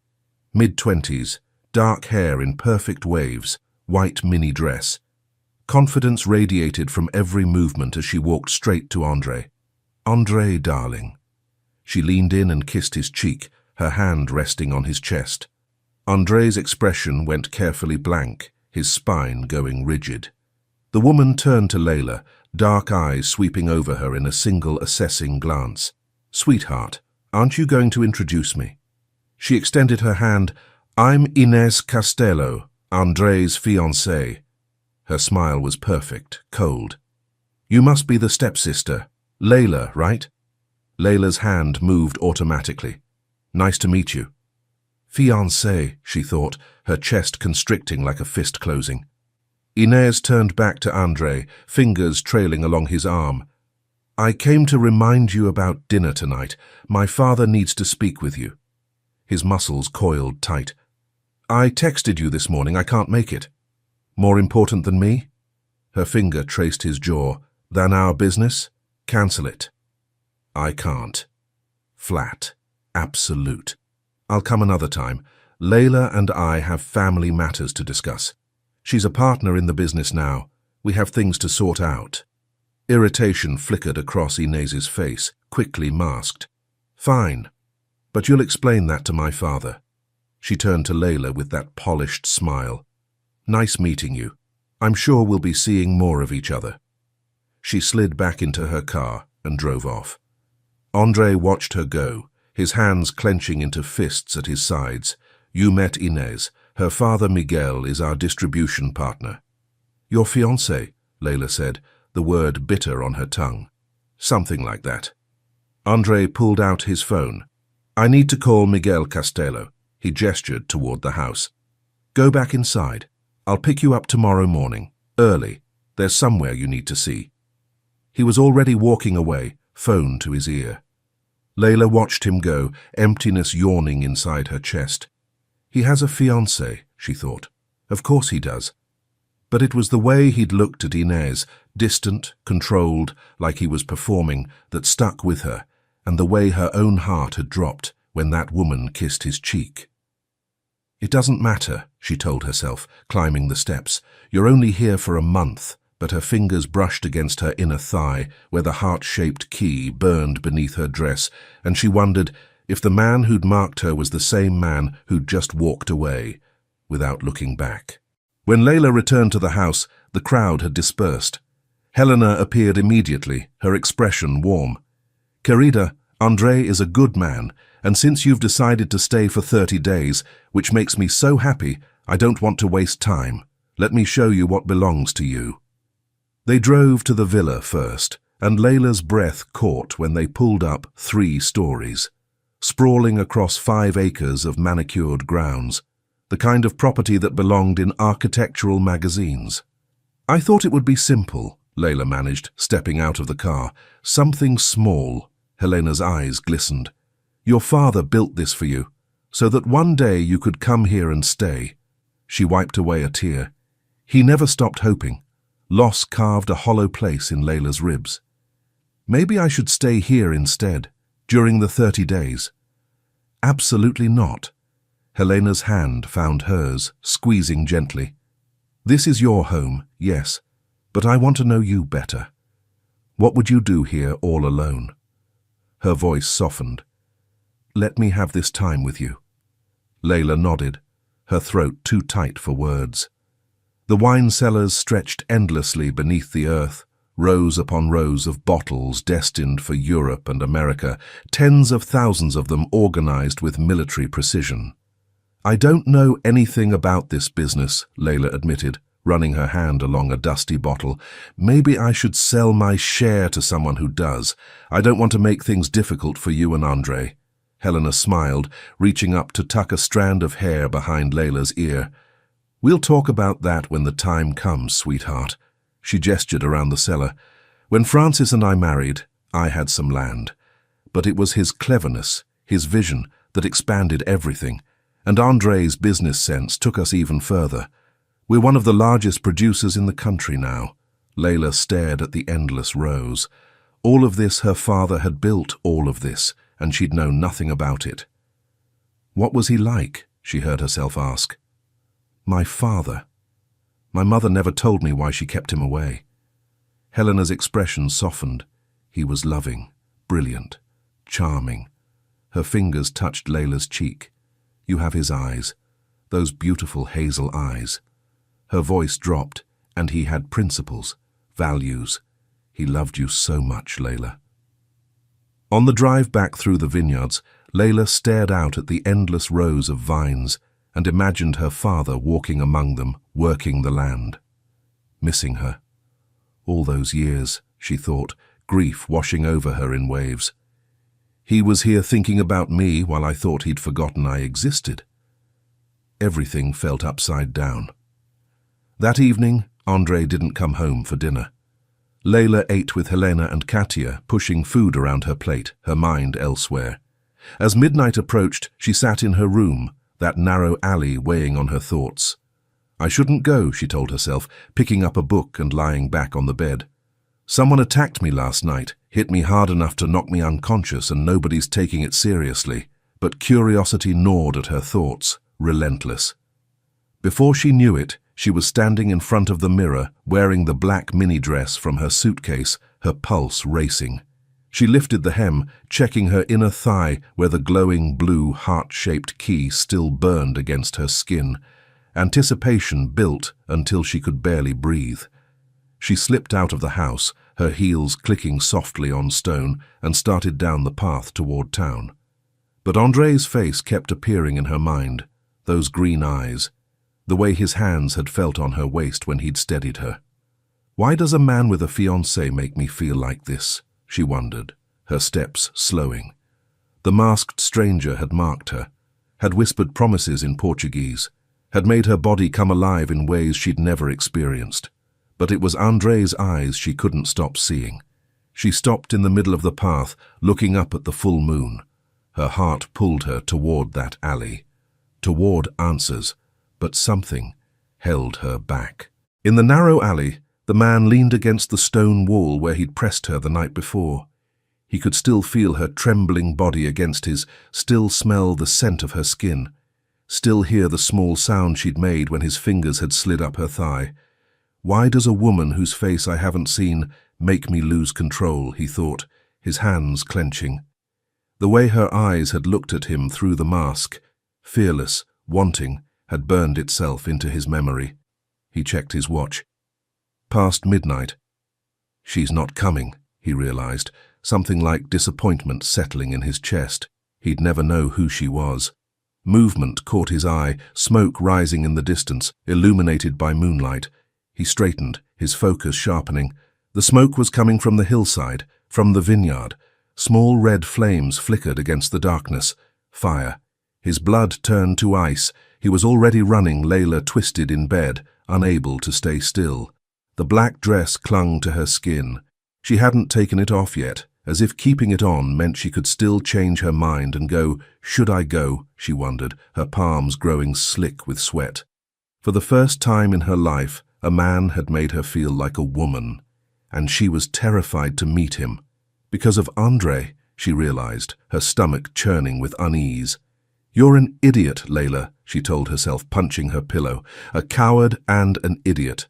Mid-20s, dark hair in perfect waves, white mini dress. Confidence radiated from every movement as she walked straight to Andre. Andre, darling. She leaned in and kissed his cheek, her hand resting on his chest. Andre's expression went carefully blank, his spine going rigid. The woman turned to Layla, dark eyes sweeping over her in a single assessing glance. Sweetheart, aren't you going to introduce me? She extended her hand. I'm Inez Castello, Andre's fiancée. Her smile was perfect, cold. You must be the stepsister. Layla, right? Layla's hand moved automatically. Nice to meet you. Fiancée, she thought, her chest constricting like a fist closing. Inez turned back to Andre, fingers trailing along his arm. I came to remind you about dinner tonight. My father needs to speak with you. His muscles coiled tight. I texted you this morning. I can't make it. More important than me? Her finger traced his jaw. Than our business? Cancel it. I can't. Flat. Absolute. I'll come another time. Layla and I have family matters to discuss. She's a partner in the business now. We have things to sort out. Irritation flickered across Inez's face, quickly masked. Fine. But you'll explain that to my father. She turned to Layla with that polished smile. Nice meeting you. I'm sure we'll be seeing more of each other. She slid back into her car and drove off. Andre watched her go, his hands clenching into fists at his sides. You met Inez. Her father Miguel is our distribution partner. Your fiancé, Layla said, the word bitter on her tongue. Something like that. Andre pulled out his phone. I need to call Miguel Castello. He gestured toward the house. Go back inside. I'll pick you up tomorrow morning, early. There's somewhere you need to see. He was already walking away, phone to his ear. Layla watched him go, emptiness yawning inside her chest. He has a fiancée, she thought. Of course he does. But it was the way he'd looked at Inez, distant, controlled, like he was performing, that stuck with her, and the way her own heart had dropped when that woman kissed his cheek. It doesn't matter, she told herself, climbing the steps. You're only here for a month. But her fingers brushed against her inner thigh, where the heart-shaped key burned beneath her dress, and she wondered if the man who'd marked her was the same man who'd just walked away, without looking back. When Layla returned to the house, the crowd had dispersed. Helena appeared immediately, her expression warm. Querida, Andre is a good man, and since you've decided to stay for 30 days, which makes me so happy, I don't want to waste time. Let me show you what belongs to you. They drove to the villa first, and Layla's breath caught when they pulled up 3 stories, sprawling across 5 acres of manicured grounds, the kind of property that belonged in architectural magazines. I thought it would be simple, Layla managed, stepping out of the car. Something small. Helena's eyes glistened. Your father built this for you, so that one day you could come here and stay. She wiped away a tear. He never stopped hoping. Loss carved a hollow place in Layla's ribs. Maybe I should stay here instead, during the 30 days. Absolutely not. Helena's hand found hers, squeezing gently. This is your home, yes, but I want to know you better. What would you do here all alone? Her voice softened. Let me have this time with you. Layla nodded, her throat too tight for words. The wine cellars stretched endlessly beneath the earth, rows upon rows of bottles destined for Europe and America, tens of thousands of them organized with military precision. "I don't know anything about this business," Layla admitted, running her hand along a dusty bottle. "Maybe I should sell my share to someone who does. I don't want to make things difficult for you and Andre." Helena smiled, reaching up to tuck a strand of hair behind Layla's ear. "We'll talk about that when the time comes, sweetheart." She gestured around the cellar. "When Francis and I married, I had some land. But it was his cleverness, his vision, that expanded everything. And Andre's business sense took us even further. We're one of the largest producers in the country now." Layla stared at the endless rows. All of this her father had built, all of this, and she'd known nothing about it. "What was he like?" she heard herself ask. "My father. My mother never told me why she kept him away." Helena's expression softened. He was loving, brilliant, charming. Her fingers touched Layla's cheek. "You have his eyes, those beautiful hazel eyes." Her voice dropped, and he had principles, values. "He loved you so much, Layla." On the drive back through the vineyards, Layla stared out at the endless rows of vines and imagined her father walking among them, working the land. Missing her. All those years, she thought, grief washing over her in waves. He was here thinking about me while I thought he'd forgotten I existed. Everything felt upside down. That evening, Andre didn't come home for dinner. Layla ate with Helena and Katia, pushing food around her plate, her mind elsewhere. As midnight approached, she sat in her room, that narrow alley weighing on her thoughts. "I shouldn't go," she told herself, picking up a book and lying back on the bed. "Someone attacked me last night, hit me hard enough to knock me unconscious, and nobody's taking it seriously." But curiosity gnawed at her thoughts, relentless. Before she knew it, she was standing in front of the mirror, wearing the black mini-dress from her suitcase, her pulse racing. She lifted the hem, checking her inner thigh where the glowing blue heart-shaped key still burned against her skin. Anticipation built until she could barely breathe. She slipped out of the house, her heels clicking softly on stone, and started down the path toward town. But Andre's face kept appearing in her mind, those green eyes, the way his hands had felt on her waist when he'd steadied her. "Why does a man with a fiancé make me feel like this?" she wondered, her steps slowing. The masked stranger had marked her, had whispered promises in Portuguese, had made her body come alive in ways she'd never experienced. But it was Andre's eyes she couldn't stop seeing. She stopped in the middle of the path, looking up at the full moon. Her heart pulled her toward that alley, toward answers, but something held her back. In the narrow alley, the man leaned against the stone wall where he'd pressed her the night before. He could still feel her trembling body against his, still smell the scent of her skin, still hear the small sound she'd made when his fingers had slid up her thigh. "Why does a woman whose face I haven't seen make me lose control?" he thought, his hands clenching. The way her eyes had looked at him through the mask, fearless, wanting, had burned itself into his memory. He checked his watch. Past midnight. She's not coming, he realized, something like disappointment settling in his chest. He'd never know who she was. Movement caught his eye, smoke rising in the distance, illuminated by moonlight. He straightened, his focus sharpening. The smoke was coming from the hillside, from the vineyard. Small red flames flickered against the darkness. Fire. His blood turned to ice. He was already running, Layla twisted in bed, unable to stay still. The black dress clung to her skin. She hadn't taken it off yet, as if keeping it on meant she could still change her mind and go. Should I go? She wondered, her palms growing slick with sweat. For the first time in her life, a man had made her feel like a woman, and she was terrified to meet him. Because of Andre, she realized, her stomach churning with unease. "You're an idiot, Layla," she told herself, punching her pillow. "A coward and an idiot."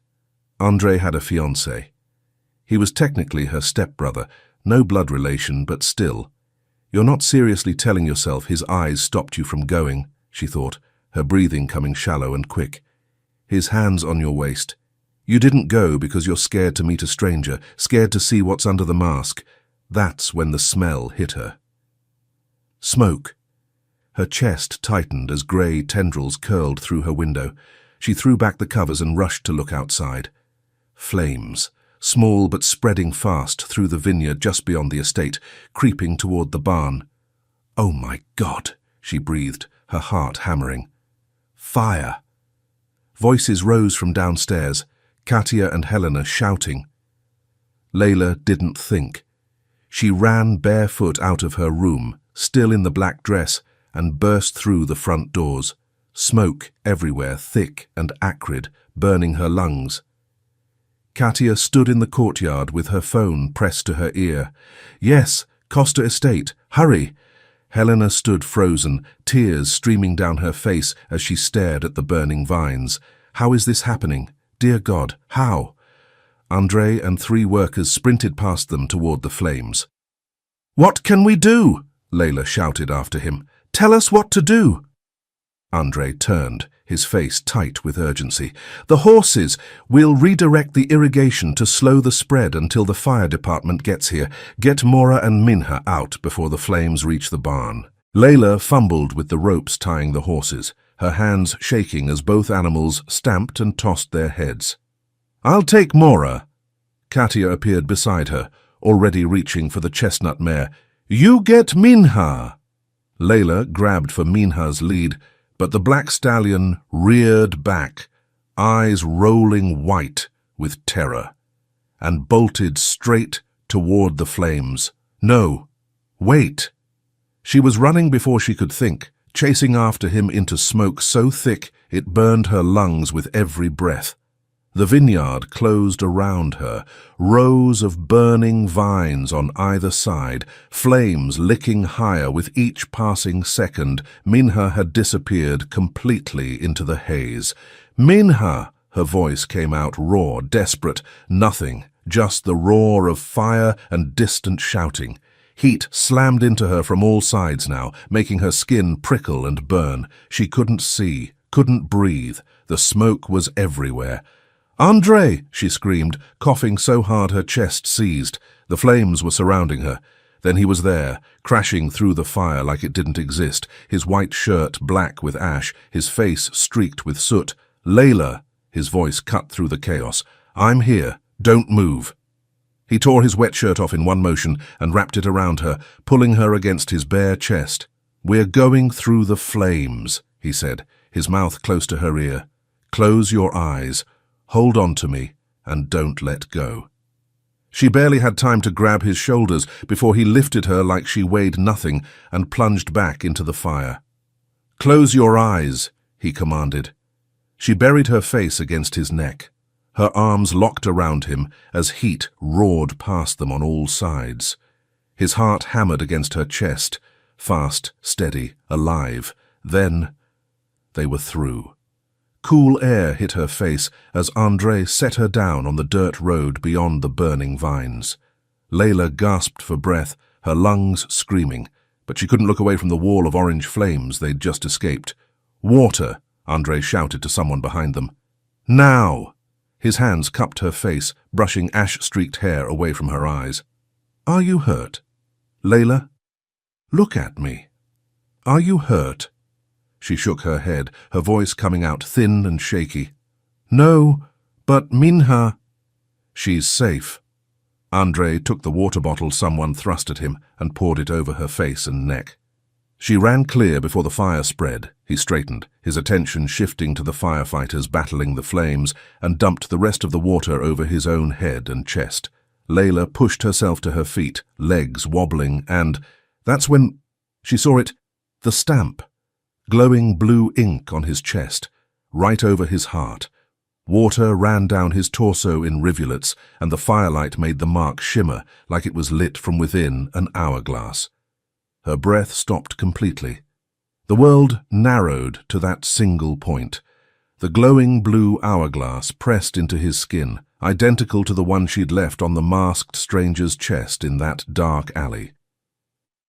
Andre had a fiancé. He was technically her stepbrother, no blood relation, but still. "You're not seriously telling yourself his eyes stopped you from going," she thought, her breathing coming shallow and quick. "His hands on your waist. You didn't go because you're scared to meet a stranger, scared to see what's under the mask. That's when the smell hit her. Smoke. Her chest tightened as grey tendrils curled through her window. She threw back the covers and rushed to look outside. Flames, small but spreading fast through the vineyard just beyond the estate, creeping toward the barn. "Oh my God," she breathed, her heart hammering. Fire. Voices rose from downstairs, Katia and Helena shouting. Layla didn't think. She ran barefoot out of her room, still in the black dress, and burst through the front doors. Smoke everywhere, thick and acrid, burning her lungs. Katia stood in the courtyard with her phone pressed to her ear. "Yes, Costa Estate, hurry!" Helena stood frozen, tears streaming down her face as she stared at the burning vines. How is this happening? Dear God, how? Andre and 3 workers sprinted past them toward the flames. "What can we do?" Layla shouted after him. "Tell us what to do." Andre turned, his face tight with urgency. "The horses! We'll redirect the irrigation to slow the spread until the fire department gets here. Get Mora and Minha out before the flames reach the barn." Layla fumbled with the ropes tying the horses, her hands shaking as both animals stamped and tossed their heads. "I'll take Mora." Katia appeared beside her, already reaching for the chestnut mare. "You get Minha." Layla grabbed for Minha's lead, but the black stallion reared back, eyes rolling white with terror, and bolted straight toward the flames. No, wait. She was running before she could think, chasing after him into smoke so thick it burned her lungs with every breath. The vineyard closed around her, rows of burning vines on either side, flames licking higher with each passing second. Minha had disappeared completely into the haze. "Minha!" Her voice came out raw, desperate. Nothing, just the roar of fire and distant shouting. Heat slammed into her from all sides now, making her skin prickle and burn. She couldn't see, couldn't breathe. The smoke was everywhere. "Andre!" she screamed, coughing so hard her chest seized. The flames were surrounding her. Then he was there, crashing through the fire like it didn't exist, his white shirt black with ash, his face streaked with soot. "Layla!" His voice cut through the chaos. "I'm here. Don't move." He tore his wet shirt off in one motion and wrapped it around her, pulling her against his bare chest. "We're going through the flames," he said, his mouth close to her ear. "Close your eyes. Hold on to me, and don't let go." She barely had time to grab his shoulders before he lifted her like she weighed nothing and plunged back into the fire. "Close your eyes," he commanded. She buried her face against his neck. Her arms locked around him as heat roared past them on all sides. His heart hammered against her chest, fast, steady, alive. Then they were through. Cool air hit her face as Andre set her down on the dirt road beyond the burning vines. Layla gasped for breath, her lungs screaming, but she couldn't look away from the wall of orange flames they'd just escaped. "Water!" Andre shouted to someone behind them. "Now!" His hands cupped her face, brushing ash-streaked hair away from her eyes. "Are you hurt? Layla? Look at me. Are you hurt?" She shook her head, her voice coming out thin and shaky. "No, but Minha—" "She's safe." Andre took the water bottle someone thrust at him and poured it over her face and neck. She ran clear before the fire spread. He straightened, his attention shifting to the firefighters battling the flames, and dumped the rest of the water over his own head and chest. Layla pushed herself to her feet, legs wobbling, and that's when she saw it, the stamp. Glowing blue ink on his chest, right over his heart. Water ran down his torso in rivulets, and the firelight made the mark shimmer like it was lit from within an hourglass. Her breath stopped completely. The world narrowed to that single point. The glowing blue hourglass pressed into his skin, identical to the one she'd left on the masked stranger's chest in that dark alley.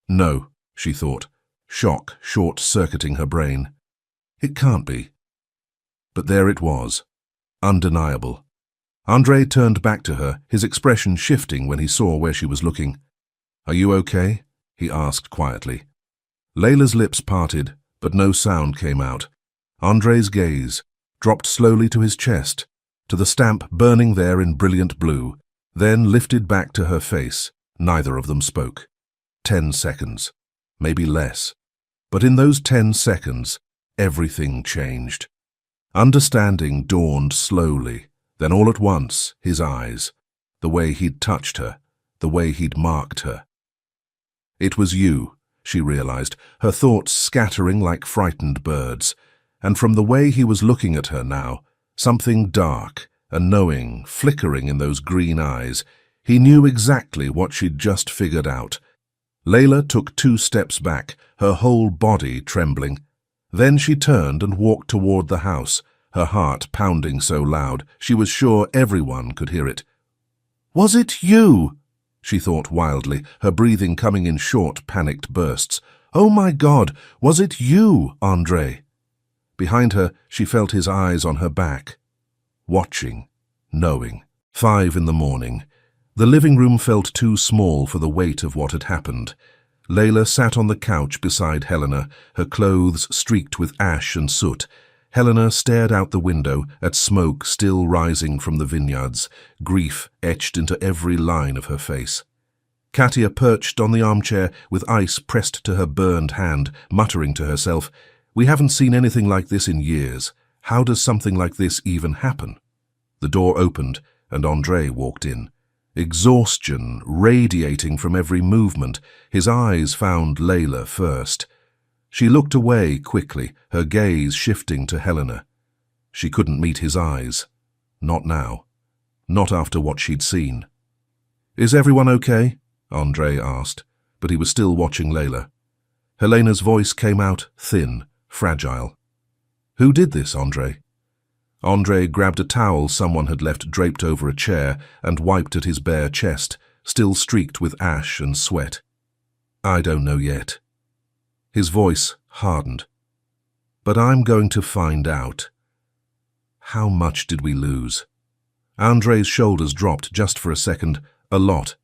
No, she thought, shock short-circuiting her brain. It can't be. But there it was, undeniable. Andre turned back to her, his expression shifting when he saw where she was looking. "Are you okay?" he asked quietly. Layla's lips parted, but no sound came out. Andre's gaze dropped slowly to his chest, to the stamp burning there in brilliant blue, then lifted back to her face. Neither of them spoke. 10 seconds, maybe less. But in those 10 seconds, everything changed. Understanding dawned slowly, then all at once, his eyes, the way he'd touched her, the way he'd marked her. It was you, she realized, her thoughts scattering like frightened birds, and from the way he was looking at her now, something dark and knowing flickering in those green eyes, he knew exactly what she'd just figured out. Layla took 2 steps back, her whole body trembling. Then she turned and walked toward the house, her heart pounding so loud she was sure everyone could hear it. "Was it you?" she thought wildly, her breathing coming in short, panicked bursts. "Oh my God, was it you, Andre?" Behind her, she felt his eyes on her back. Watching, knowing. 5 in the morning. The living room felt too small for the weight of what had happened. Layla sat on the couch beside Helena, her clothes streaked with ash and soot. Helena stared out the window at smoke still rising from the vineyards, grief etched into every line of her face. Katia perched on the armchair with ice pressed to her burned hand, muttering to herself, "We haven't seen anything like this in years. How does something like this even happen?" The door opened, and Andre walked in. Exhaustion radiating from every movement, his eyes found Layla first. She looked away quickly, her gaze shifting to Helena. She couldn't meet his eyes. Not now. Not after what she'd seen. "Is everyone okay?" Andre asked, but he was still watching Layla. Helena's voice came out thin, fragile. "Who did this, Andre?" Andre grabbed a towel someone had left draped over a chair and wiped at his bare chest, still streaked with ash and sweat. "I don't know yet." His voice hardened. "But I'm going to find out." How much did we lose? Andre's shoulders dropped just for a second, a lot.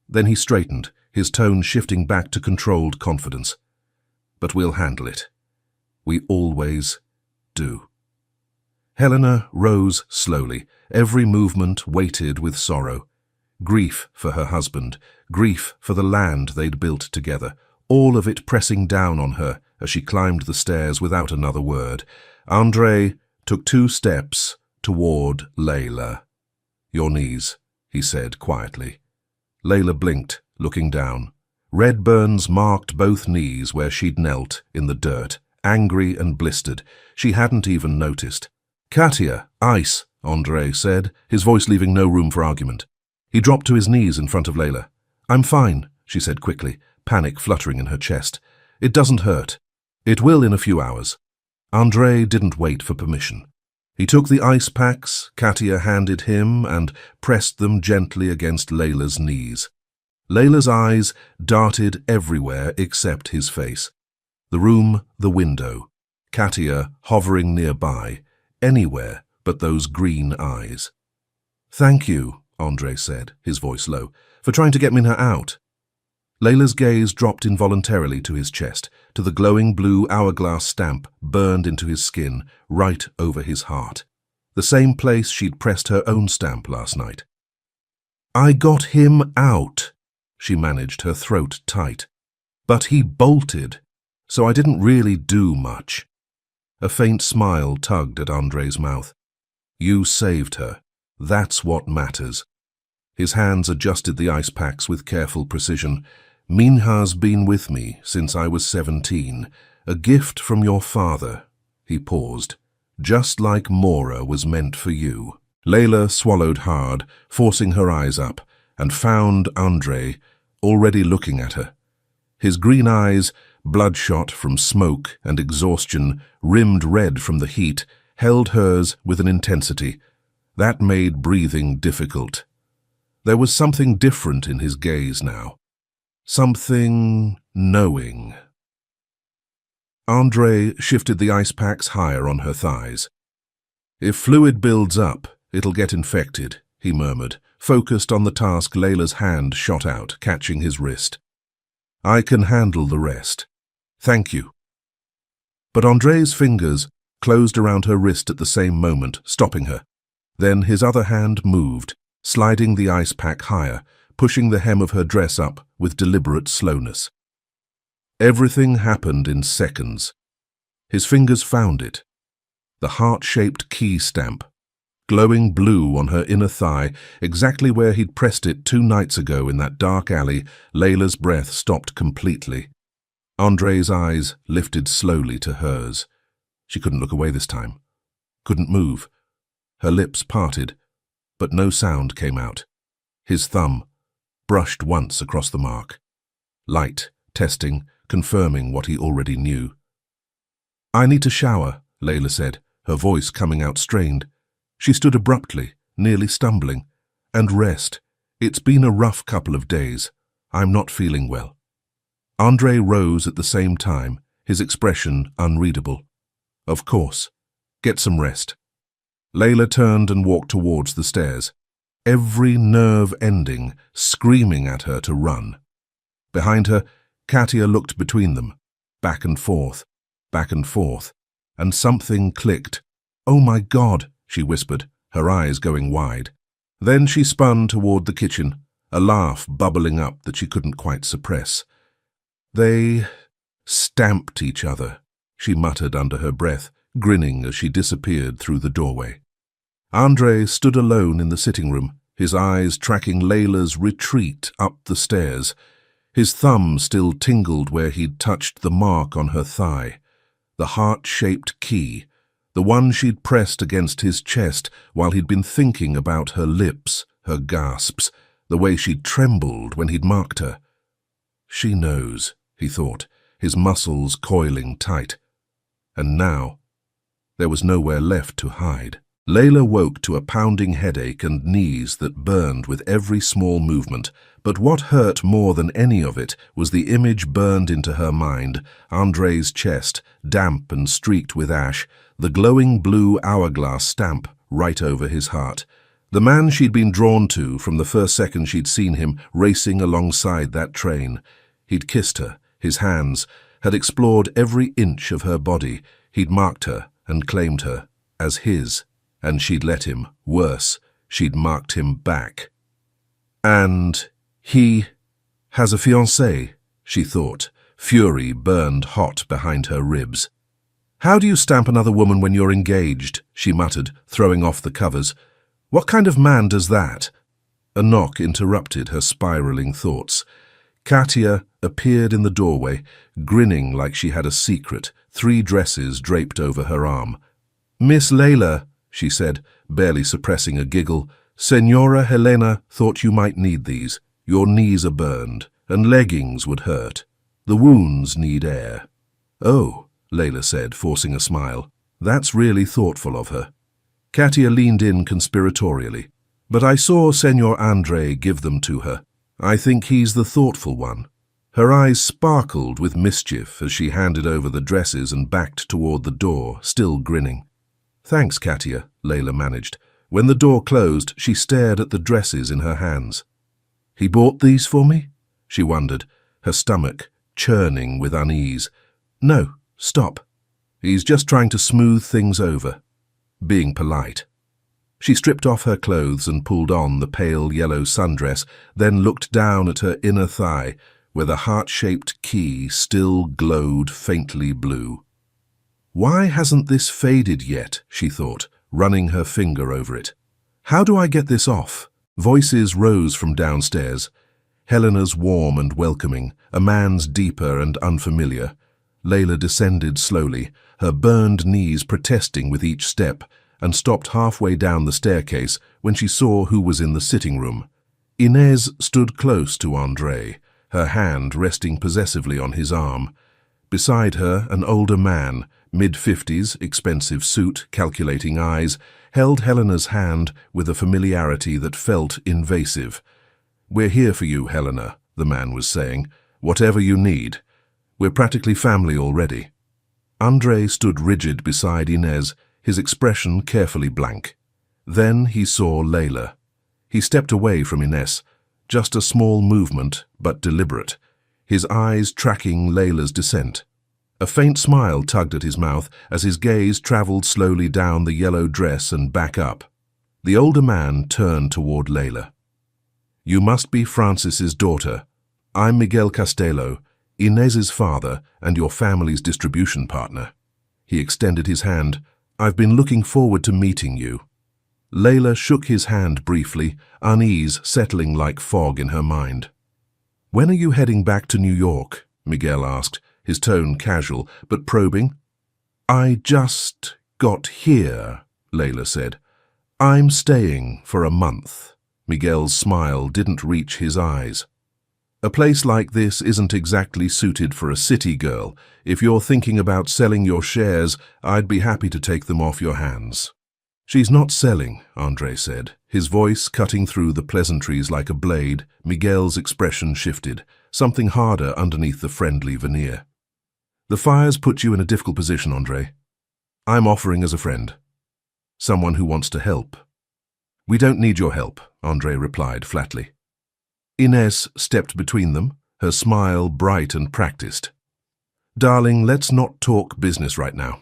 Then he straightened, his tone shifting back to controlled confidence. "But we'll handle it. We always do." Helena rose slowly, every movement weighted with sorrow. Grief for her husband, grief for the land they'd built together, all of it pressing down on her as she climbed the stairs without another word. Andre took 2 steps toward Layla. "Your knees," he said quietly. Layla blinked, looking down. Red burns marked both knees where she'd knelt in the dirt, angry and blistered. She hadn't even noticed. "Katia, ice," Andre said, his voice leaving no room for argument. He dropped to his knees in front of Layla. "I'm fine," she said quickly, panic fluttering in her chest. "It doesn't hurt. It will in a few hours." Andre didn't wait for permission. He took the ice packs Katia handed him and pressed them gently against Layla's knees. Layla's eyes darted everywhere except his face. The room, the window, Katia hovering nearby, anywhere but those green eyes. "Thank you," Andre said, his voice low, "for trying to get Minha out." Layla's gaze dropped involuntarily to his chest, to the glowing blue hourglass stamp burned into his skin, right over his heart. The same place she'd pressed her own stamp last night. "I got him out," she managed, her throat tight. "But he bolted, so I didn't really do much." A faint smile tugged at Andre's mouth. "You saved her. That's what matters." His hands adjusted the ice packs with careful precision. "Minha's been with me since I was 17. A gift from your father." He paused. "Just like Mora was meant for you." Layla swallowed hard, forcing her eyes up, and found Andre already looking at her. His green eyes, bloodshot from smoke and exhaustion, rimmed red from the heat, held hers with an intensity that made breathing difficult. There was something different in his gaze now. Something knowing. Andre shifted the ice packs higher on her thighs. "If fluid builds up, It'll get infected, he murmured, focused on the task. Layla's hand shot out, catching his wrist. I can handle the rest. Thank you. But Andre's fingers closed around her wrist at the same moment, stopping her. Then his other hand moved, sliding the ice pack higher, pushing the hem of her dress up with deliberate slowness. Everything happened in seconds. His fingers found it. The heart-shaped key stamp, glowing blue on her inner thigh, exactly where he'd pressed it 2 nights ago in that dark alley. Layla's breath stopped completely. Andre's eyes lifted slowly to hers. She couldn't look away this time. Couldn't move. Her lips parted, but no sound came out. His thumb brushed once across the mark. Light, testing, confirming what he already knew. I need to shower, Layla said, her voice coming out strained. She stood abruptly, nearly stumbling. And rest. It's been a rough couple of days. I'm not feeling well. Andre rose at the same time, his expression unreadable. Of course. Get some rest. Layla turned and walked towards the stairs, every nerve ending, screaming at her to run. Behind her, Katia looked between them, back and forth, and something clicked. Oh my God, she whispered, her eyes going wide. Then she spun toward the kitchen, a laugh bubbling up that she couldn't quite suppress. They stamped each other, she muttered under her breath, grinning as she disappeared through the doorway. Andre stood alone in the sitting room, his eyes tracking Layla's retreat up the stairs. His thumb still tingled where he'd touched the mark on her thigh. The heart-shaped key, the one she'd pressed against his chest while he'd been thinking about her lips, her gasps, the way she'd trembled when he'd marked her. She knows, he thought, his muscles coiling tight. And now, there was nowhere left to hide. Layla woke to a pounding headache and knees that burned with every small movement, but what hurt more than any of it was the image burned into her mind, Andre's chest, damp and streaked with ash, the glowing blue hourglass stamp right over his heart. The man she'd been drawn to from the first second she'd seen him racing alongside that train. He'd kissed her, his hands, had explored every inch of her body. He'd marked her and claimed her as his. And she'd let him. Worse, she'd marked him back. And he has a fiancé, she thought. Fury burned hot behind her ribs. How do you stamp another woman when you're engaged? She muttered, throwing off the covers. What kind of man does that? A knock interrupted her spiraling thoughts. Katia appeared in the doorway, grinning like she had a secret, 3 dresses draped over her arm. Miss Layla, she said, barely suppressing a giggle, Senora Helena thought you might need these. Your knees are burned, and leggings would hurt. The wounds need air. Oh, Layla said, forcing a smile. That's really thoughtful of her. Katia leaned in conspiratorially. But I saw Senor Andre give them to her. I think he's the thoughtful one. Her eyes sparkled with mischief as she handed over the dresses and backed toward the door, still grinning. Thanks, Katia, Layla managed. When the door closed, she stared at the dresses in her hands. He bought these for me? She wondered, her stomach churning with unease. No, stop. He's just trying to smooth things over. Being polite. She stripped off her clothes and pulled on the pale yellow sundress, then looked down at her inner thigh, where the heart-shaped key still glowed faintly blue. Why hasn't this faded yet, she thought, running her finger over it. How do I get this off? Voices rose from downstairs. Helena's warm and welcoming, a man's deeper and unfamiliar. Layla descended slowly, her burned knees protesting with each step, and stopped halfway down the staircase when she saw who was in the sitting room. Inez stood close to Andre, her hand resting possessively on his arm. Beside her, an older man, mid-50s, expensive suit, calculating eyes, held Helena's hand with a familiarity that felt invasive. We're here for you, Helena, the man was saying. Whatever you need. We're practically family already. Andre stood rigid beside Inez, his expression carefully blank. Then he saw Layla. He stepped away from Ines, just a small movement, but deliberate, his eyes tracking Layla's descent. A faint smile tugged at his mouth as his gaze traveled slowly down the yellow dress and back up. The older man turned toward Layla. "You must be Francis's daughter. I'm Miguel Castello, Inez's father and your family's distribution partner." He extended his hand. "I've been looking forward to meeting you." Layla shook his hand briefly, unease settling like fog in her mind. "When are you heading back to New York?" Miguel asked, his tone casual but probing. "I just got here," Layla said. "I'm staying for a month." Miguel's smile didn't reach his eyes. "A place like this isn't exactly suited for a city girl. If you're thinking about selling your shares, I'd be happy to take them off your hands." "She's not selling," Andre said, his voice cutting through the pleasantries like a blade. Miguel's expression shifted, something harder underneath the friendly veneer. "The fire's put you in a difficult position, Andre. I'm offering as a friend. Someone who wants to help." "We don't need your help," Andre replied flatly. Ines stepped between them, her smile bright and practiced. "Darling, let's not talk business right now."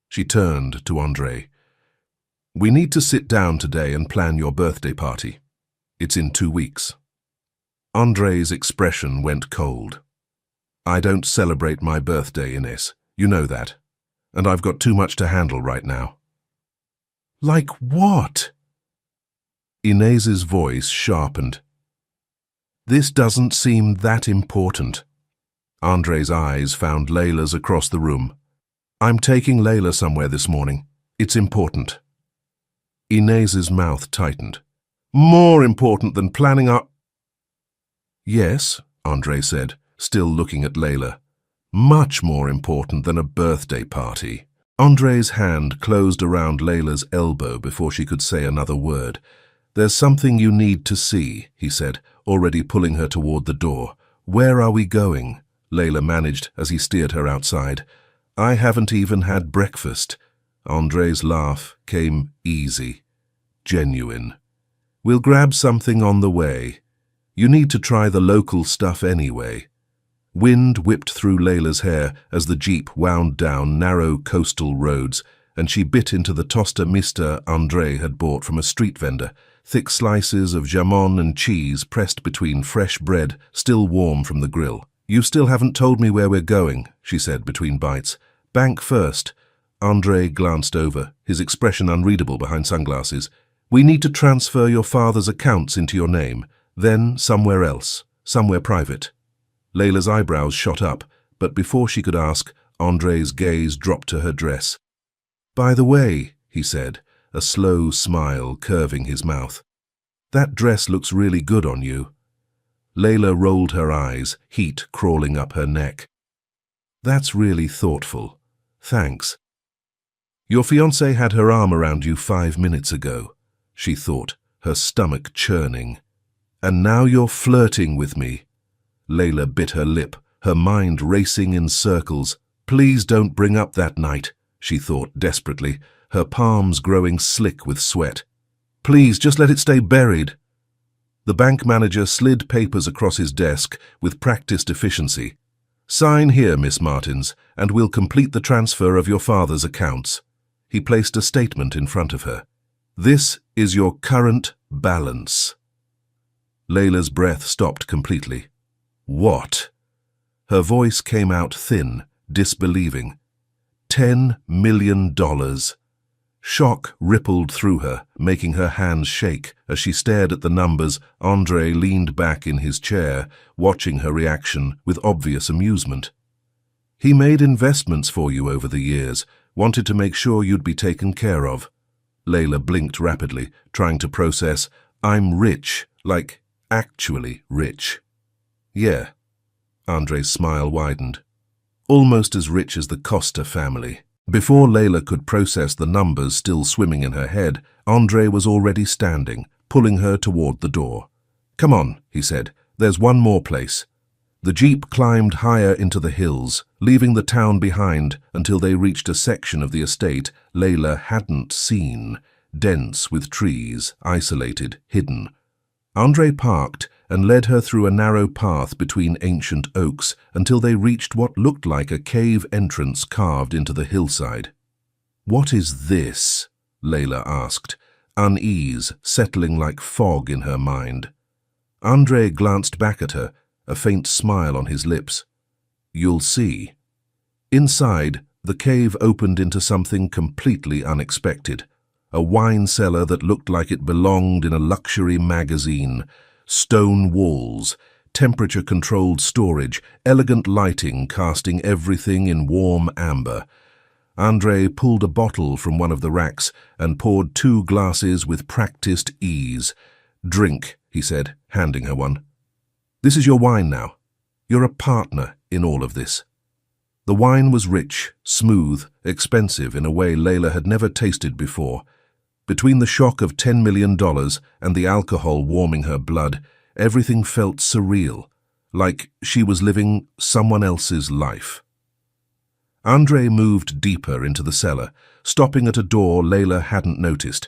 She turned to Andre. "We need to sit down today and plan your birthday party. It's in 2 weeks." Andre's expression went cold. "I don't celebrate my birthday, Ines. You know that. And I've got too much to handle right now." "Like what?" Inez's voice sharpened. "This doesn't seem that important." Andre's eyes found Layla's across the room. "I'm taking Layla somewhere this morning. It's important." Inez's mouth tightened. "More important than planning our—" "Yes," Andre said, still looking at Layla. "Much more important than a birthday party." Andre's hand closed around Layla's elbow before she could say another word. "There's something you need to see," he said, already pulling her toward the door. "Where are we going?" Layla managed as he steered her outside. "I haven't even had breakfast." Andre's laugh came easy, genuine. "We'll grab something on the way. You need to try the local stuff anyway." Wind whipped through Layla's hair as the jeep wound down narrow coastal roads, and she bit into the tosta mista Andre had bought from a street vendor, thick slices of jamon and cheese pressed between fresh bread still warm from the grill. "You still haven't told me where we're going," she said between bites. "Bank first." Andre glanced over, his expression unreadable behind sunglasses. "We need to transfer your father's accounts into your name, then somewhere else, somewhere private." Layla's eyebrows shot up, but before she could ask, Andre's gaze dropped to her dress. "By the way," he said, a slow smile curving his mouth, "that dress looks really good on you." Layla rolled her eyes, heat crawling up her neck. "That's really thoughtful. Thanks." "Your fiancée had her arm around you 5 minutes ago," she thought, her stomach churning. "And now you're flirting with me." Layla bit her lip, her mind racing in circles. "Please don't bring up that night," she thought desperately, her palms growing slick with sweat. "Please, just let it stay buried." The bank manager slid papers across his desk with practiced efficiency. "Sign here, Miss Martins, and we'll complete the transfer of your father's accounts." He placed a statement in front of her. "This is your current balance." Layla's breath stopped completely. "What?" Her voice came out thin, disbelieving. $10 million. Shock rippled through her, making her hands shake. As she stared at the numbers, Andre leaned back in his chair, watching her reaction with obvious amusement. "He made investments for you over the years, wanted to make sure you'd be taken care of." Layla blinked rapidly, trying to process, "I'm rich, like actually rich." "Yeah." Andre's smile widened. "Almost as rich as the Costa family." Before Layla could process the numbers still swimming in her head, Andre was already standing, pulling her toward the door. "Come on," he said. "There's one more place." The jeep climbed higher into the hills, leaving the town behind until they reached a section of the estate Layla hadn't seen. dense with trees, isolated, hidden. André parked and led her through a narrow path between ancient oaks until they reached what looked like a cave entrance carved into the hillside. "What is this?" Layla asked, unease settling like fog in her mind. André glanced back at her, a faint smile on his lips. "You'll see." Inside, the cave opened into something completely unexpected. A wine cellar that looked like it belonged in a luxury magazine. Stone walls, temperature-controlled storage, elegant lighting casting everything in warm amber. André pulled a bottle from one of the racks and poured 2 glasses with practiced ease. "Drink," he said, handing her one. "This is your wine now. You're a partner in all of this." The wine was rich, smooth, expensive in a way Layla had never tasted before. Between the shock of $10 million and the alcohol warming her blood, everything felt surreal, like she was living someone else's life. André moved deeper into the cellar, stopping at a door Layla hadn't noticed.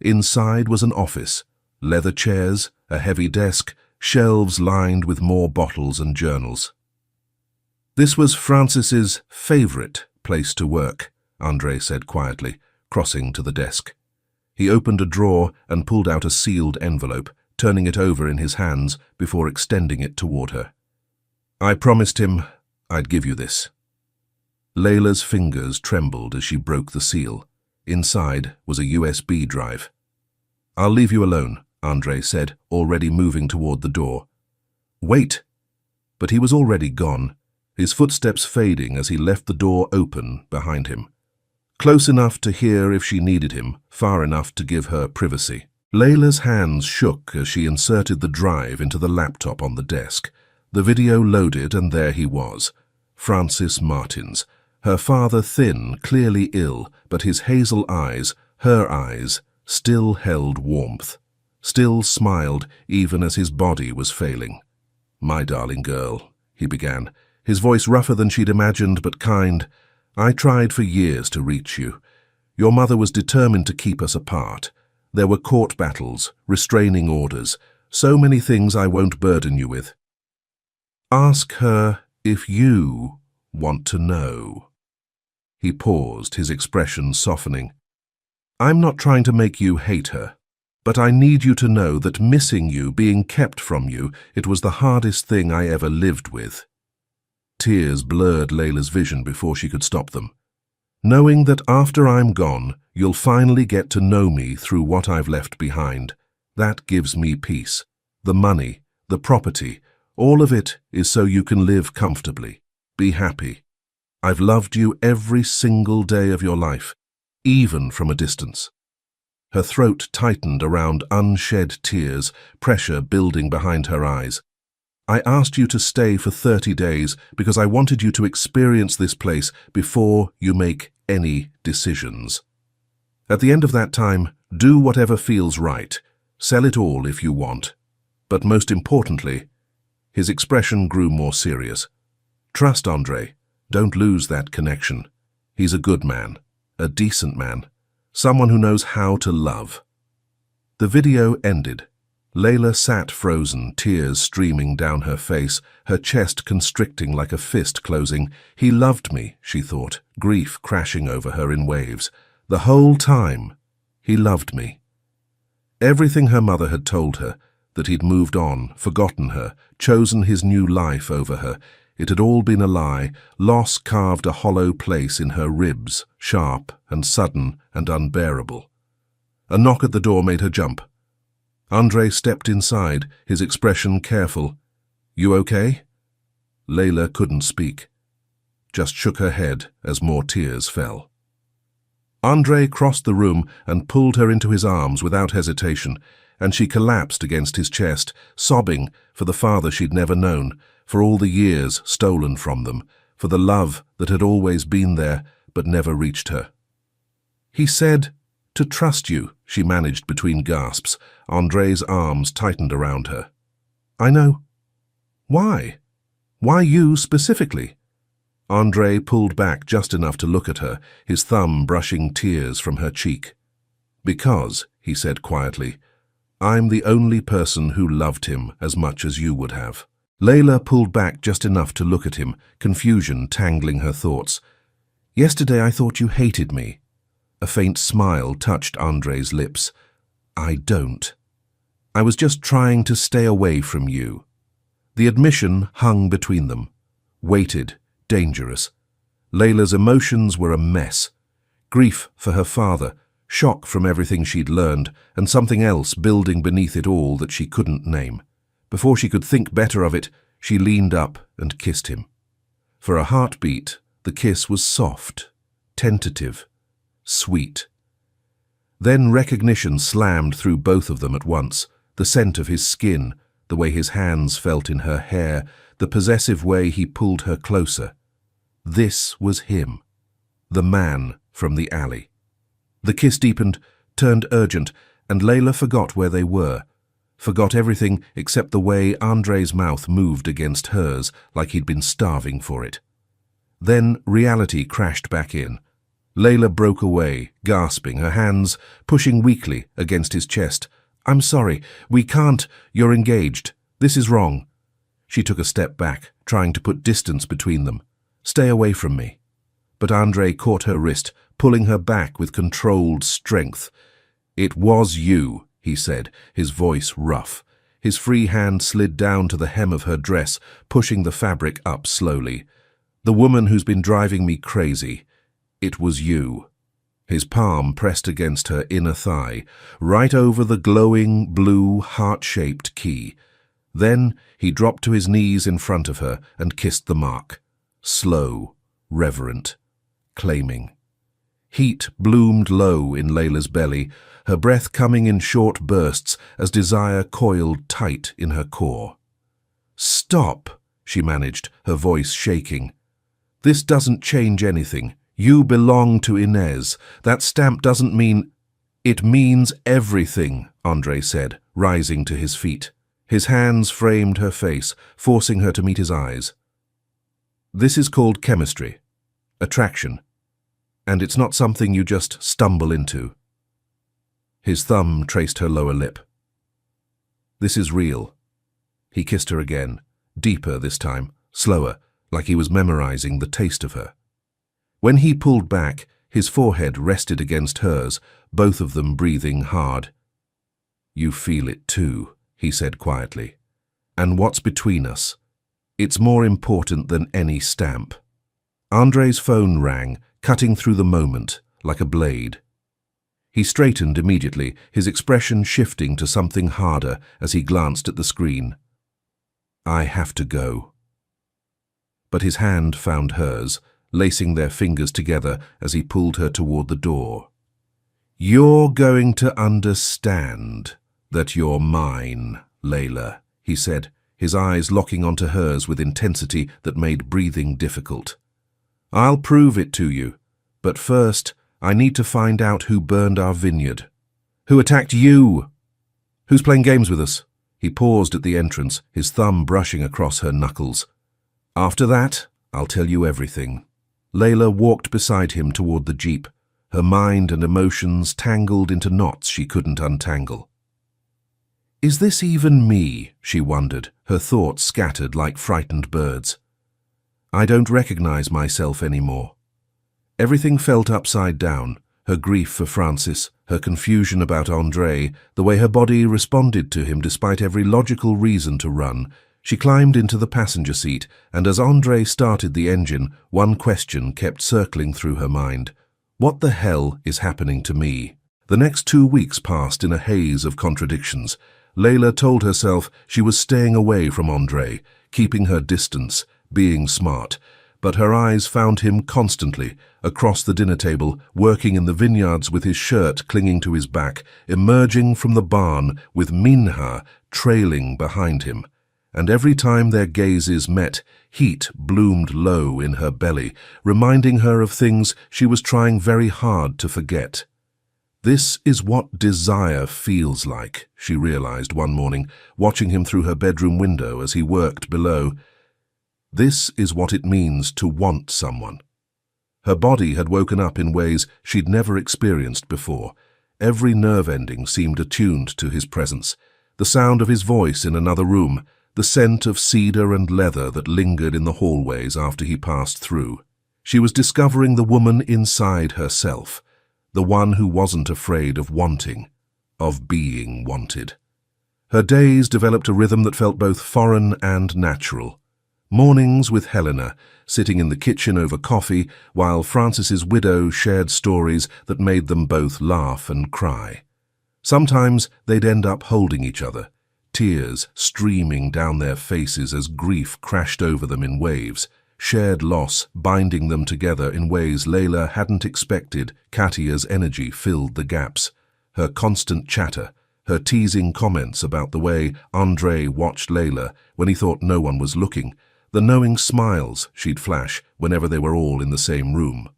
Inside was an office, leather chairs, a heavy desk, shelves lined with more bottles and journals. This was Francis's favorite place to work, André said quietly, crossing to the desk. He opened a drawer and pulled out a sealed envelope, turning it over in his hands before extending it toward her. "I promised him I'd give you this." Layla's fingers trembled as she broke the seal. Inside was a USB drive. "I'll leave you alone," André said, already moving toward the door. "Wait!" But he was already gone, his footsteps fading as he left the door open behind him. Close enough to hear if she needed him, far enough to give her privacy. Layla's hands shook as she inserted the drive into the laptop on the desk. The video loaded and there he was, Francis Martins. Her father thin, clearly ill, but his hazel eyes, her eyes, still held warmth. Still smiled even as his body was failing. "My darling girl," he began, his voice rougher than she'd imagined but kind. "I tried for years to reach you. Your mother was determined to keep us apart. There were court battles, restraining orders, so many things I won't burden you with. Ask her if you want to know." He paused, his expression softening. "I'm not trying to make you hate her, but I need you to know that missing you, being kept from you, it was the hardest thing I ever lived with." Tears blurred Layla's vision before she could stop them. "Knowing that after I'm gone, you'll finally get to know me through what I've left behind, that gives me peace. The money, the property, all of it is so you can live comfortably, be happy. I've loved you every single day of your life, even from a distance." Her throat tightened around unshed tears, pressure building behind her eyes. "I asked you to stay for 30 days because I wanted you to experience this place before you make any decisions. At the end of that time, do whatever feels right. Sell it all if you want. But most importantly," his expression grew more serious, "trust André. Don't lose that connection. He's a good man, a decent man, someone who knows how to love." The video ended. Layla sat frozen, tears streaming down her face, her chest constricting like a fist closing. He loved me, she thought, grief crashing over her in waves. The whole time, he loved me. Everything her mother had told her, that he'd moved on, forgotten her, chosen his new life over her, it had all been a lie. Loss carved a hollow place in her ribs, sharp and sudden and unbearable. A knock at the door made her jump. André stepped inside, his expression careful. "You okay?" Layla couldn't speak, just shook her head as more tears fell. André crossed the room and pulled her into his arms without hesitation, and she collapsed against his chest, sobbing for the father she'd never known, for all the years stolen from them, for the love that had always been there but never reached her. "He said to trust you," she managed between gasps. André's arms tightened around her. "I know. Why? Why you specifically?" André pulled back just enough to look at her, his thumb brushing tears from her cheek. Because, he said quietly, I'm the only person who loved him as much as you would have. Layla pulled back just enough to look at him, confusion tangling her thoughts. Yesterday I thought you hated me. A faint smile touched Andre's lips. I don't. I was just trying to stay away from you. The admission hung between them. Weighted, dangerous. Layla's emotions were a mess. Grief for her father, shock from everything she'd learned, and something else building beneath it all that she couldn't name. Before she could think better of it, she leaned up and kissed him. For a heartbeat, the kiss was soft, tentative, sweet. Then recognition slammed through both of them at once, the scent of his skin, the way his hands felt in her hair, the possessive way he pulled her closer. This was him, the man from the alley. The kiss deepened, turned urgent, and Layla forgot where they were, forgot everything except the way Andre's mouth moved against hers like he'd been starving for it. Then reality crashed back in. Layla broke away, gasping, her hands pushing weakly against his chest. I'm sorry, we can't, you're engaged. This is wrong. She took a step back, trying to put distance between them. Stay away from me. But Andre caught her wrist, pulling her back with controlled strength. It was you, he said, his voice rough. His free hand slid down to the hem of her dress, pushing the fabric up slowly. The woman who's been driving me crazy. It was you. His palm pressed against her inner thigh, right over the glowing, blue, heart-shaped key. Then he dropped to his knees in front of her and kissed the mark. Slow, reverent, claiming. Heat bloomed low in Layla's belly, her breath coming in short bursts as desire coiled tight in her core. Stop, she managed, her voice shaking. This doesn't change anything. You belong to Inez. That stamp doesn't mean... It means everything, Andre said, rising to his feet. His hands framed her face, forcing her to meet his eyes. This is called chemistry, attraction, and it's not something you just stumble into. His thumb traced her lower lip. This is real. He kissed her again, deeper this time, slower, like he was memorizing the taste of her. When he pulled back, his forehead rested against hers, both of them breathing hard. You feel it too, he said quietly. And what's between us? It's more important than any stamp. Andre's phone rang, cutting through the moment, like a blade. He straightened immediately, his expression shifting to something harder as he glanced at the screen. I have to go. But his hand found hers, lacing their fingers together as he pulled her toward the door. You're going to understand that you're mine, Layla, he said, his eyes locking onto hers with intensity that made breathing difficult. I'll prove it to you, but first I need to find out who burned our vineyard. Who attacked you? Who's playing games with us? He paused at the entrance, his thumb brushing across her knuckles. After that, I'll tell you everything. Layla walked beside him toward the jeep, her mind and emotions tangled into knots she couldn't untangle. Is this even me? She wondered, her thoughts scattered like frightened birds. I don't recognize myself anymore. Everything felt upside down, her grief for Francis, her confusion about Andre, the way her body responded to him despite every logical reason to run. She climbed into the passenger seat, and as Andre started the engine, one question kept circling through her mind. What the hell is happening to me? The next 2 weeks passed in a haze of contradictions. Layla told herself she was staying away from Andre, keeping her distance, being smart. But her eyes found him constantly, across the dinner table, working in the vineyards with his shirt clinging to his back, emerging from the barn with Minha trailing behind him. And every time their gazes met, heat bloomed low in her belly, reminding her of things she was trying very hard to forget. This is what desire feels like, she realized one morning, watching him through her bedroom window as he worked below. This is what it means to want someone. Her body had woken up in ways she'd never experienced before. Every nerve ending seemed attuned to his presence. The sound of his voice in another room, the scent of cedar and leather that lingered in the hallways after he passed through. She was discovering the woman inside herself, the one who wasn't afraid of wanting, of being wanted. Her days developed a rhythm that felt both foreign and natural. Mornings with Helena, sitting in the kitchen over coffee, while Francis's widow shared stories that made them both laugh and cry. Sometimes they'd end up holding each other, tears streaming down their faces as grief crashed over them in waves, shared loss binding them together in ways Layla hadn't expected. Katia's energy filled the gaps. Her constant chatter, her teasing comments about the way Andre watched Layla when he thought no one was looking, the knowing smiles she'd flash whenever they were all in the same room.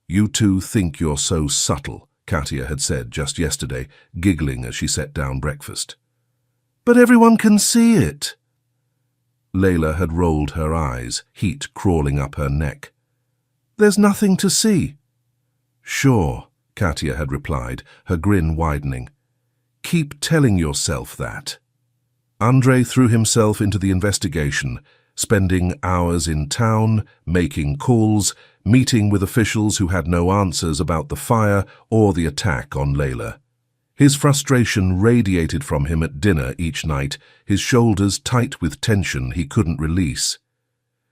"You two think you're so subtle," Katia had said just yesterday, giggling as she set down breakfast. "But everyone can see it." Layla had rolled her eyes, heat crawling up her neck. "There's nothing to see." "Sure," Katia had replied, her grin widening. "Keep telling yourself that." Andre threw himself into the investigation, spending hours in town, making calls, meeting with officials who had no answers about the fire or the attack on Layla. His frustration radiated from him at dinner each night, his shoulders tight with tension he couldn't release.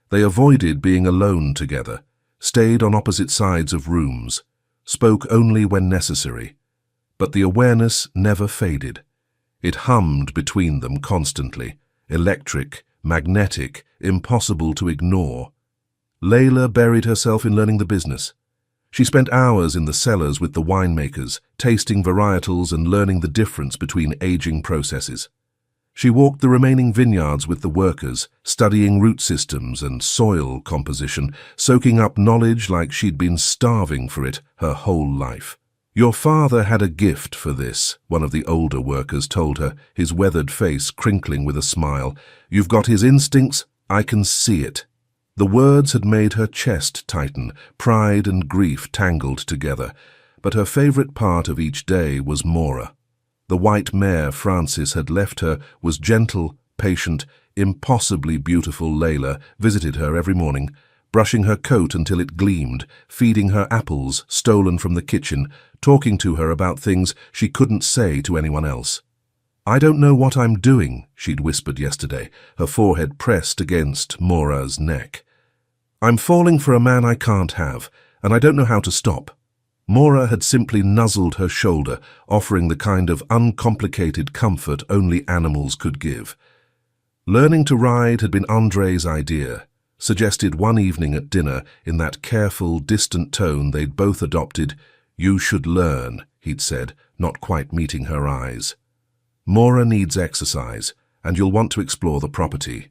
They avoided being alone together, stayed on opposite sides of rooms, spoke only when necessary. But the awareness never faded. It hummed between them constantly, electric, magnetic, impossible to ignore. Layla buried herself in learning the business. She spent hours in the cellars with the winemakers, tasting varietals and learning the difference between aging processes. She walked the remaining vineyards with the workers, studying root systems and soil composition, soaking up knowledge like she'd been starving for it her whole life. "Your father had a gift for this," one of the older workers told her, his weathered face crinkling with a smile. "You've got his instincts, I can see it." The words had made her chest tighten, pride and grief tangled together, but her favorite part of each day was Mora. The white mare Francis had left her was gentle, patient, impossibly beautiful. Layla visited her every morning, brushing her coat until it gleamed, feeding her apples stolen from the kitchen, talking to her about things she couldn't say to anyone else. "I don't know what I'm doing," she'd whispered yesterday, her forehead pressed against Mora's neck. "I'm falling for a man I can't have, and I don't know how to stop." Mora had simply nuzzled her shoulder, offering the kind of uncomplicated comfort only animals could give. Learning to ride had been Andre's idea, suggested one evening at dinner in that careful, distant tone they'd both adopted. "You should learn," he'd said, not quite meeting her eyes. "Mora needs exercise, and you'll want to explore the property."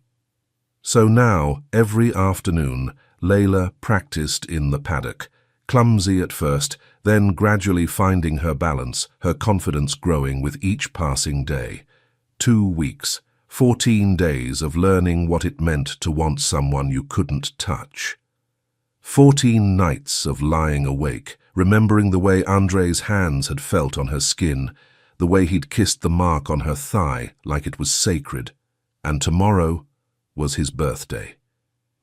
So now, every afternoon, Layla practiced in the paddock, clumsy at first, then gradually finding her balance, her confidence growing with each passing day. 2 weeks, 14 days of learning what it meant to want someone you couldn't touch. 14 nights of lying awake, remembering the way Andre's hands had felt on her skin, the way he'd kissed the mark on her thigh like it was sacred. And tomorrow was his birthday.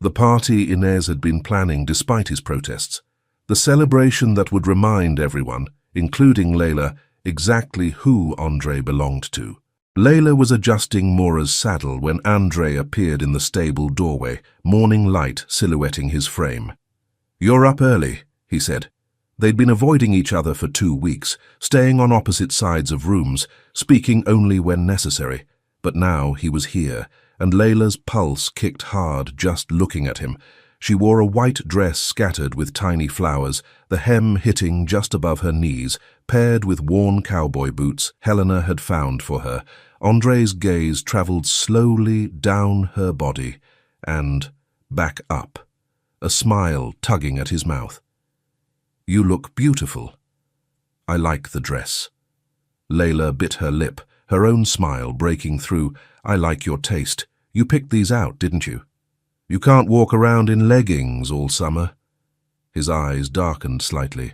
The party Inez had been planning despite his protests. The celebration that would remind everyone, including Layla, exactly who Andre belonged to. Layla was adjusting Mora's saddle when Andre appeared in the stable doorway, morning light silhouetting his frame. "You're up early," he said. They'd been avoiding each other for 2 weeks, staying on opposite sides of rooms, speaking only when necessary. But now he was here, and Layla's pulse kicked hard just looking at him. She wore a white dress scattered with tiny flowers, the hem hitting just above her knees, paired with worn cowboy boots Helena had found for her. Andre's gaze traveled slowly down her body and back up, a smile tugging at his mouth. "You look beautiful." "I like the dress." Layla bit her lip, her own smile breaking through. "I like your taste. You picked these out, didn't you? You can't walk around in leggings all summer." His eyes darkened slightly.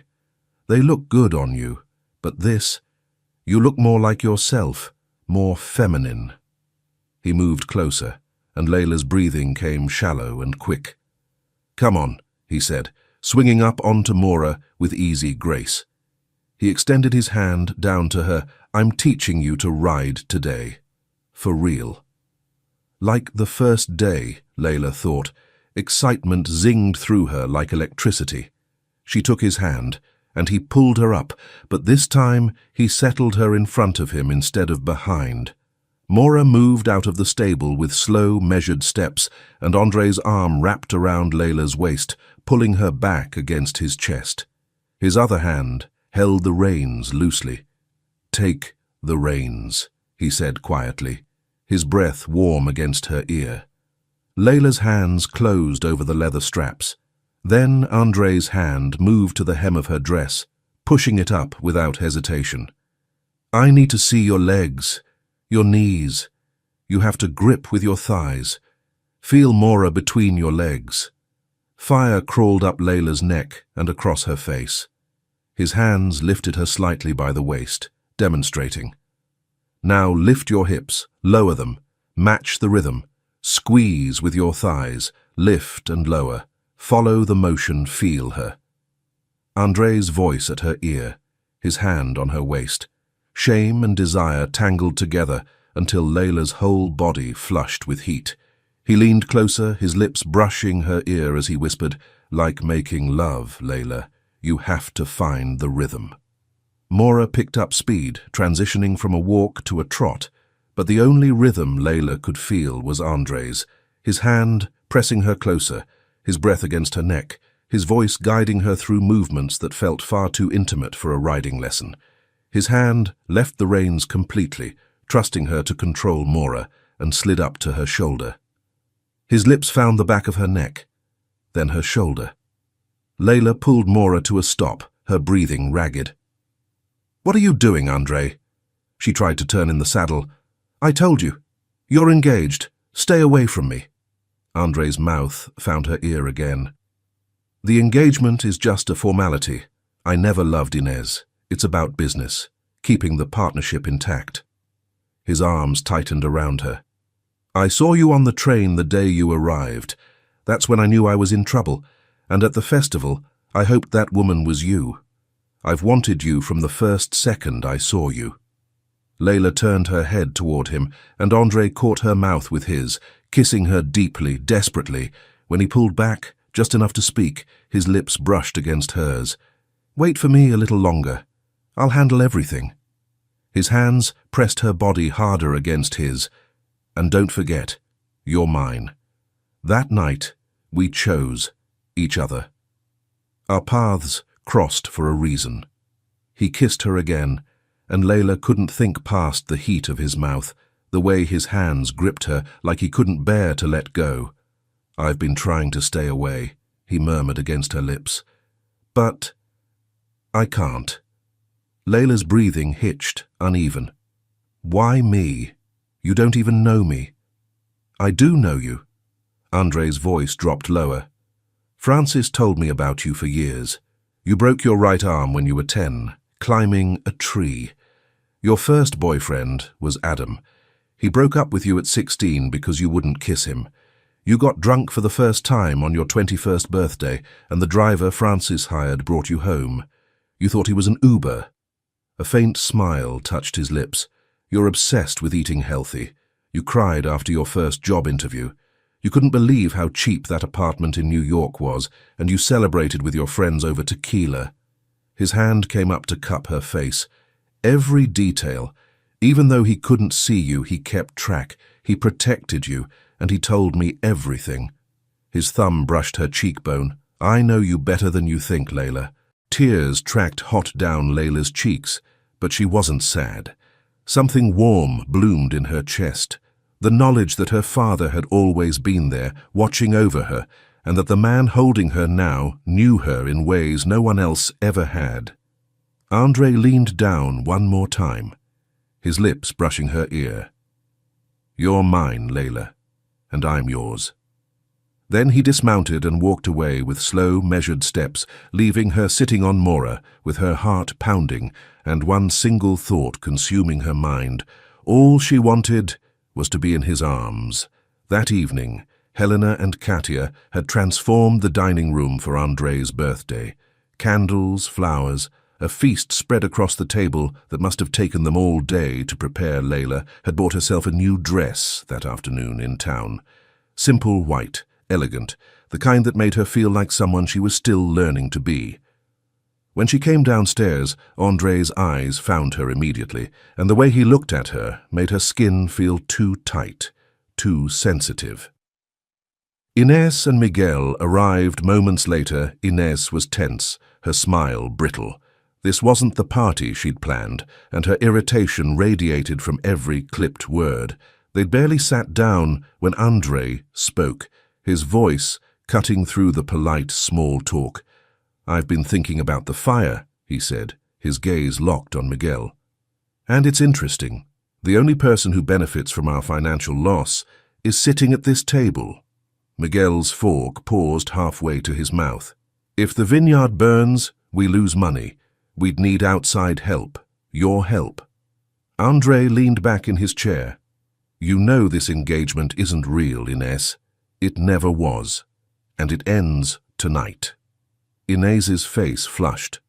"They look good on you. But this, you look more like yourself, more feminine." He moved closer, and Layla's breathing came shallow and quick. "Come on," he said, swinging up onto Mora with easy grace. He extended his hand down to her. "I'm teaching you to ride today. For real." Like the first day, Layla thought, excitement zinged through her like electricity. She took his hand, and he pulled her up, but this time he settled her in front of him instead of behind. Mora moved out of the stable with slow, measured steps, and Andre's arm wrapped around Layla's waist, pulling her back against his chest. His other hand held the reins loosely. "Take the reins," he said quietly, his breath warm against her ear. Layla's hands closed over the leather straps. Then Andre's hand moved to the hem of her dress, pushing it up without hesitation. "I need to see your legs, your knees. You have to grip with your thighs. Feel Mora between your legs." Fire crawled up Layla's neck and across her face. His hands lifted her slightly by the waist, demonstrating. "Now lift your hips, lower them, match the rhythm. Squeeze with your thighs, lift and lower. Follow the motion, feel her." Andre's voice at her ear, his hand on her waist. Shame and desire tangled together until Layla's whole body flushed with heat. He leaned closer, his lips brushing her ear as he whispered, "Like making love, Layla. You have to find the rhythm." Mora picked up speed, transitioning from a walk to a trot, but the only rhythm Layla could feel was Andre's, his hand pressing her closer, his breath against her neck, his voice guiding her through movements that felt far too intimate for a riding lesson. His hand left the reins completely, trusting her to control Mora, and slid up to her shoulder. His lips found the back of her neck, then her shoulder. Layla pulled Mora to a stop, her breathing ragged. "What are you doing, Andre?" She tried to turn in the saddle. "I told you. You're engaged. Stay away from me." Andre's mouth found her ear again. "The engagement is just a formality. I never loved Inez. It's about business, keeping the partnership intact." His arms tightened around her. "I saw you on the train the day you arrived. That's when I knew I was in trouble. And at the festival, I hoped that woman was you. I've wanted you from the first second I saw you." Layla turned her head toward him, and Andre caught her mouth with his, kissing her deeply, desperately. When he pulled back, just enough to speak, his lips brushed against hers. "Wait for me a little longer. I'll handle everything." His hands pressed her body harder against his. "And don't forget, you're mine. That night, we chose each other. Our paths crossed for a reason." He kissed her again, and Layla couldn't think past the heat of his mouth, the way his hands gripped her like he couldn't bear to let go. "I've been trying to stay away," he murmured against her lips. "But I can't." Layla's breathing hitched, uneven. "Why me? You don't even know me." "I do know you." Andre's voice dropped lower. "Francis told me about you for years. You broke your right arm when you were 10, climbing a tree. Your first boyfriend was Adam. He broke up with you at 16 because you wouldn't kiss him. You got drunk for the first time on your 21st birthday, and the driver Francis hired brought you home. You thought he was an Uber." A faint smile touched his lips. "You're obsessed with eating healthy. You cried after your first job interview. You couldn't believe how cheap that apartment in New York was, and you celebrated with your friends over tequila." His hand came up to cup her face. Every detail. Even though he couldn't see you, he kept track. He protected you, and he told me everything. His thumb brushed her cheekbone. "I know you better than you think, Layla." Tears tracked hot down Layla's cheeks, but she wasn't sad. Something warm bloomed in her chest. The knowledge that her father had always been there, watching over her, and that the man holding her now knew her in ways no one else ever had. Andre leaned down one more time, his lips brushing her ear. "You're mine, Layla, and I'm yours." Then he dismounted and walked away with slow, measured steps, leaving her sitting on Mora, with her heart pounding and one single thought consuming her mind. All she wanted was to be in his arms. That evening, Helena and Katia had transformed the dining room for Andrei's birthday. Candles, flowers, a feast spread across the table that must have taken them all day to prepare. Layla had bought herself a new dress that afternoon in town. Simple white, elegant, the kind that made her feel like someone she was still learning to be. When she came downstairs, Andrei's eyes found her immediately, and the way he looked at her made her skin feel too tight, too sensitive. Inés and Miguel arrived moments later. Inés was tense, her smile brittle. This wasn't the party she'd planned, and her irritation radiated from every clipped word. They'd barely sat down when Andrei spoke, his voice cutting through the polite small talk. "I've been thinking about the fire," he said, his gaze locked on Miguel. "And it's interesting. The only person who benefits from our financial loss is sitting at this table." Miguel's fork paused halfway to his mouth. "If the vineyard burns, we lose money. We'd need outside help, your help." Andrei leaned back in his chair. "You know this engagement isn't real, Inés. It never was. And it ends tonight." Inés's face flushed.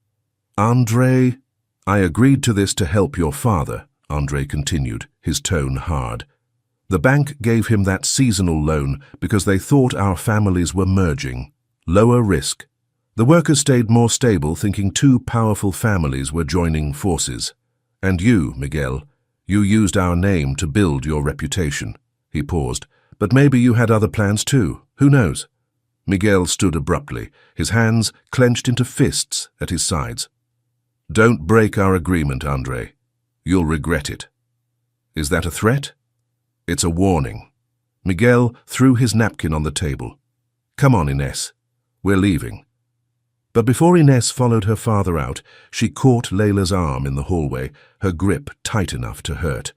"Andrei, I agreed to this to help your father," Andrei continued, his tone hard. "The bank gave him that seasonal loan because they thought our families were merging. Lower risk. The workers stayed more stable, thinking two powerful families were joining forces. And you, Miguel, you used our name to build your reputation." He paused. "But maybe you had other plans too. Who knows?" Miguel stood abruptly, his hands clenched into fists at his sides. "Don't break our agreement, Andrei. You'll regret it." "Is that a threat?" "It's a warning." Miguel threw his napkin on the table. "Come on, Inés. We're leaving." But before Inés followed her father out, she caught Layla's arm in the hallway, her grip tight enough to hurt.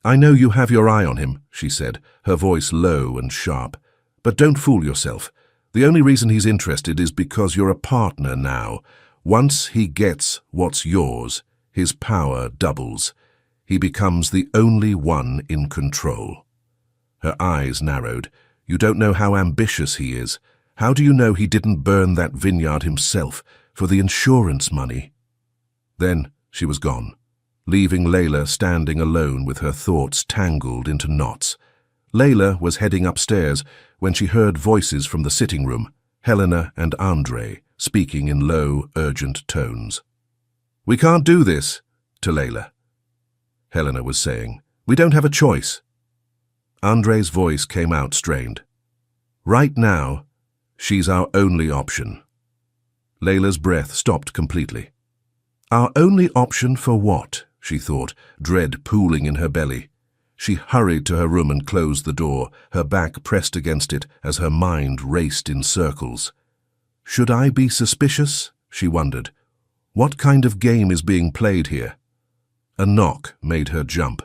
"I know you have your eye on him," she said, her voice low and sharp. "But don't fool yourself. The only reason he's interested is because you're a partner now. Once he gets what's yours, his power doubles. He becomes the only one in control." Her eyes narrowed. "You don't know how ambitious he is. How do you know he didn't burn that vineyard himself for the insurance money?" Then she was gone, leaving Layla standing alone with her thoughts tangled into knots. Layla was heading upstairs when she heard voices from the sitting room, Helena and Andrei, speaking in low, urgent tones. "We can't do this," to Layla. Helena was saying, "We don't have a choice." Andrei's voice came out strained. "Right now, she's our only option." Layla's breath stopped completely. "Our only option for what?" she thought, dread pooling in her belly. She hurried to her room and closed the door, her back pressed against it as her mind raced in circles. "Should I be suspicious?" she wondered. "What kind of game is being played here?" A knock made her jump.